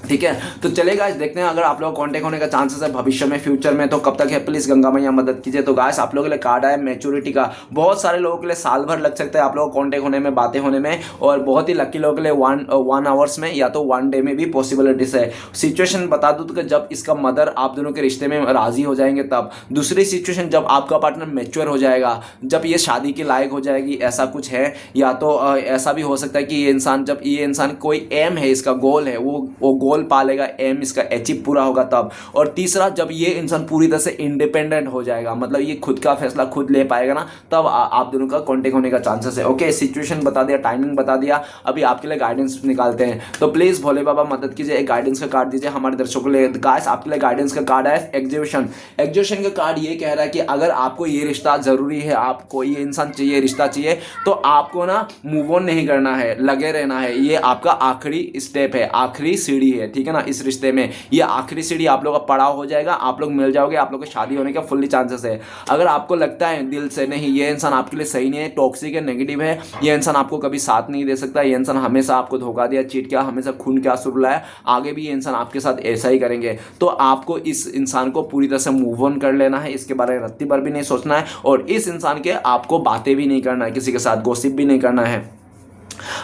ठीक है। तो चलेगा, इस देखते हैं अगर आप लोग कांटेक्ट होने का चांसेस है भविष्य में, फ्यूचर में, तो कब तक है, प्लीज गंगा मैया मदद कीजिए। तो गाइस, आप लोगों के लिए कार्ड आया मैच्योरिटी का। बहुत सारे लोगों के लिए साल भर लग सकता है आप लोगों को कांटेक्ट होने में, बातें होने में, और बहुत ही लकी लोगों के लिए वन आवर्स में या तो 1 डे में भी पॉसिबिलिटीज है। सिचुएशन बता दूं तो जब इसका मदर आप दोनों के रिश्ते में राजी हो जाएंगे तब। दूसरी सिचुएशन जब आपका पार्टनर मैच्योर हो जाएगा, जब ये शादी के लायक हो जाएगी, ऐसा कुछ है। या तो ऐसा भी हो सकता है कि ये इंसान, जब ये इंसान कोई एम है, इसका गोल है, वो गोल गोल पा लेगा, एम इसका अचीव पूरा होगा तब। और तीसरा, जब ये इंसान पूरी तरह से इंडिपेंडेंट हो जाएगा, मतलब ये खुद का फैसला खुद ले पाएगा ना, तब आप दोनों का कॉन्टेक्ट होने का चांसेस है। ओके, सिचुएशन बता दिया, टाइमिंग बता दिया, अभी आपके लिए गाइडेंस निकालते हैं। तो प्लीज़ भोले बाबा मदद कीजिए, एक गाइडेंस का कार्ड दीजिए हमारे दर्शकों के लिए। गाइस आपके लिए गाइडेंस का कार्ड है एग्जीबिशन। एग्जीबिशन का कार्ड ये कह रहा है कि अगर आपको ये रिश्ता ज़रूरी है, आपको ये इंसान चाहिए, रिश्ता चाहिए, तो आपको ना मूव ऑन नहीं करना है, लगे रहना है। ये आपका आखिरी स्टेप है, आखिरी सीढ़ी है, ठीक है ना। इस रिश्ते में ये आखिरी सीढ़ी आप लोग का पड़ाव हो जाएगा, आप लोग मिल जाओगे, आप लोग की शादी होने का फुल्ली चांसेस है। अगर आपको लगता है दिल से नहीं ये इंसान आपके लिए सही नहीं है, टॉक्सिक है, नेगेटिव है, ये इंसान आपको कभी साथ नहीं दे सकता, ये इंसान हमेशा आपको धोखा दिया, चीट किया, हमेशा खून के आंसू रुलाया, आगे भी ये इंसान आपके साथ ऐसा ही करेंगे, तो आपको इस इंसान को पूरी तरह से मूव ऑन कर लेना है, इसके बारे में रत्ती भर भी नहीं सोचना है, और इस इंसान के आपको बातें भी नहीं करना है, किसी के साथ गॉसिप भी नहीं करना है,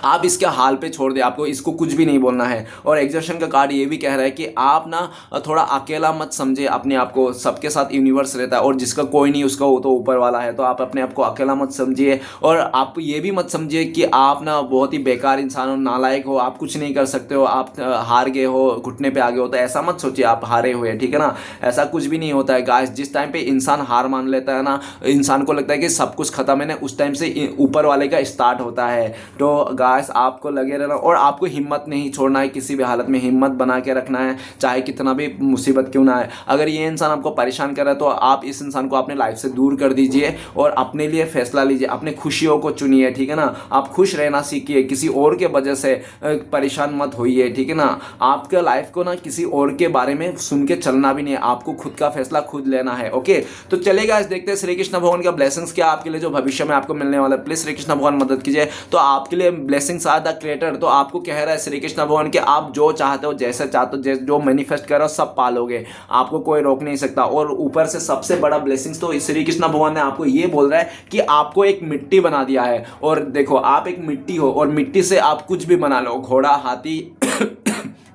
आप इसके हाल पे छोड़ दे, आपको इसको कुछ भी नहीं बोलना है। और एग्जॉशन का कार्ड ये भी कह रहा है कि आप ना थोड़ा अकेला मत समझे अपने आप को, सबके साथ यूनिवर्स रहता है, और जिसका कोई नहीं उसका वो तो ऊपर वाला है, तो आप अपने आप को अकेला मत समझिए। और आप ये भी मत समझिए कि आप ना बहुत ही बेकार इंसान हो, नालायक हो, आप कुछ नहीं कर सकते हो, आप हार गए हो, घुटने पे आ गए हो, तो ऐसा मत सोचिए आप हारे हुए, ठीक है ना। ऐसा कुछ भी नहीं होता है गाइस। जिस टाइम पे इंसान हार मान लेता है ना, इंसान को लगता है कि सब कुछ खत्म है ना, उस टाइम से ऊपर वाले का स्टार्ट होता है। तो गाइस आपको लगे रहना, और आपको हिम्मत नहीं छोड़ना है, किसी भी हालत में हिम्मत बना के रखना है, चाहे कितना भी मुसीबत क्यों ना आए। अगर ये इंसान आपको परेशान कर रहा है तो आप इस इंसान को अपने लाइफ से दूर कर दीजिए और अपने लिए फैसला लीजिए, अपने खुशियों को चुनिए, ठीक है ना। आप खुश रहना सीखिए, किसी और के वजह से परेशान मत होइए, ठीक है ना। आपके लाइफ को ना किसी और के बारे में सुन के चलना भी नहीं है, आपको खुद का फैसला खुद लेना है। ओके, तो चलेगा, देखते हैं श्री कृष्ण भगवान का ब्लेसिंग्स क्या आपके लिए जो भविष्य में आपको मिलने वाला है। प्लीज श्री कृष्ण भगवान मदद कीजिए। तो आपके लिए ब्लेसिंग्स आर द क्रिएटर, तो आपको कह रहा है श्री कृष्ण भगवान कि आप जो चाहते हो, जैसे चाहते हो, जो मैनिफेस्ट करो सब पालोगे, आपको कोई रोक नहीं सकता। और ऊपर से सबसे बड़ा ब्लेसिंग्स तो श्री कृष्ण भगवान ने आपको ये बोल रहा है कि आपको एक मिट्टी बना दिया है, और देखो आप एक मिट्टी हो, और मिट्टी से आप कुछ भी बना लो, घोड़ा, हाथी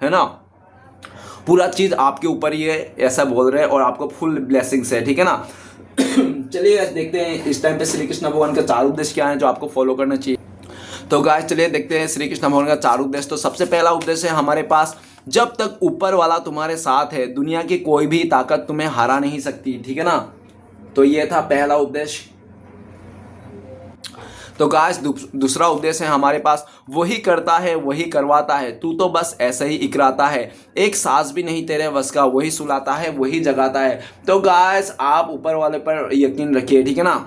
है ना, पूरा चीज आपके ऊपर ही है, ऐसा बोल रहे हैं, और आपको फुल ब्लेसिंग्स है, ठीक है ना। चलिए देखते हैं इस टाइम पे श्री कृष्ण भगवान का 4 उद्देश्य क्या है जो आपको फॉलो करना चाहिए। तो गाइस चलिए देखते हैं श्री कृष्ण भगवान का 4 उद्देश्य। तो सबसे पहला उद्देश्य है हमारे पास, जब तक ऊपर वाला तुम्हारे साथ है दुनिया की कोई भी ताकत तुम्हें हरा नहीं सकती, ठीक है ना। तो ये था पहला उद्देश्य। तो गाइस दूसरा उद्देश्य है हमारे पास, वही करता है वही करवाता है, तू तो बस ऐसे ही इकराता है, एक सांस भी नहीं तेरे बस का, वही सुलाता है वही जगाता है। तो गाइस आप ऊपर वाले पर यकीन रखिए, ठीक है ना।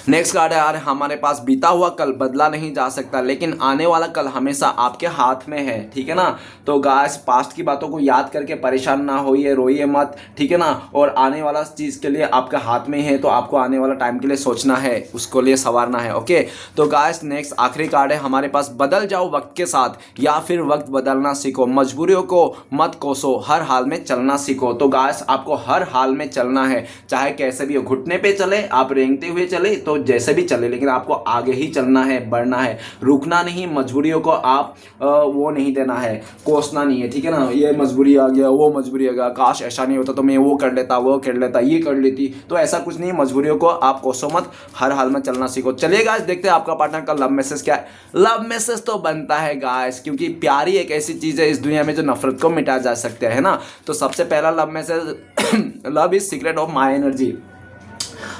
नेक्स्ट कार्ड है यार हमारे पास, बीता हुआ कल बदला नहीं जा सकता, लेकिन आने वाला कल हमेशा आपके हाथ में है, ठीक है ना। तो गाइस पास्ट की बातों को याद करके परेशान ना होइए, रोइए मत, ठीक है ना। और आने वाला चीज़ के लिए आपके हाथ में है, तो आपको आने वाला टाइम के लिए सोचना है, उसको लिए संवारना है। ओके, तो गाइस नेक्स्ट आखिरी कार्ड है हमारे पास, बदल जाओ वक्त के साथ या फिर वक्त बदलना सीखो, मजबूरियों को मत कोसो, हर हाल में चलना सीखो। तो गाइस आपको हर हाल में चलना है, चाहे कैसे भी हो, घुटने पे चले, आप रेंगते हुए चले, तो जैसे भी चले, लेकिन आपको आगे ही चलना है, बढ़ना है, रुकना नहीं। मजबूरियों को आप वो नहीं देना है, कोसना नहीं है, ठीक है ना। ये मजबूरी आ गया, वो मजबूरी आ गया, काश ऐसा नहीं होता तो मैं वो कर लेता, वो कर लेता, ये कर लेती, तो ऐसा कुछ नहीं। मजबूरियों को आप कोसो मत, हर हाल में चलना सीखो। चलिए गाइस देखते हैं आपका पार्टनर का लव मैसेज क्या है। लव मैसेज तो बनता है गाइस, क्योंकि प्यार ही एक ऐसी चीज है इस दुनिया में जो नफरत को मिटाया जा सकता है ना। तो सबसे पहला love message, love is secret of my energy.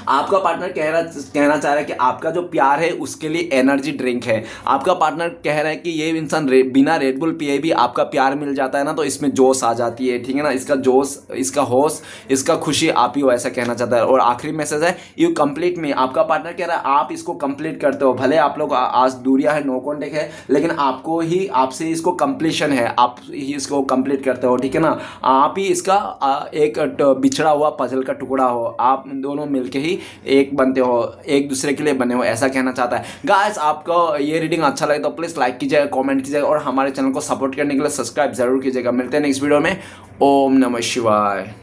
आपका पार्टनर कहना चाह रहा है कि आपका जो प्यार है उसके लिए एनर्जी ड्रिंक है। आपका पार्टनर कह रहा है कि ये इंसान बिना रेड बुल पिए भी आपका प्यार मिल जाता है ना, तो इसमें जोश आ जाती है, ठीक है ना। इसका जोश, इसका होश, इसका खुशी आप ही हो, ऐसा कहना चाहता है। और आखिरी मैसेज है, यू कंप्लीट मी। आपका पार्टनर कह रहा है आप इसको कंप्लीट करते हो, भले आप लोग आज दूरिया है, नो कॉन्टेक्ट है, लेकिन आपको ही, आपसे इसको कंप्लीशन है, आप ही इसको कंप्लीट करते हो, ठीक है ना। आप ही इसका एक बिछड़ा हुआ पजल का टुकड़ा हो, आप दोनों मिलके ही एक बनते हो, एक दूसरे के लिए बने हो, ऐसा कहना चाहता है। गाइस आपको ये रीडिंग अच्छा लगे तो प्लीज लाइक कीजिएगा, कमेंट कीजिएगा, और हमारे चैनल को सपोर्ट करने के लिए सब्सक्राइब जरूर कीजिएगा। मिलते हैं नेक्स्ट वीडियो में। ओम नमः शिवाय।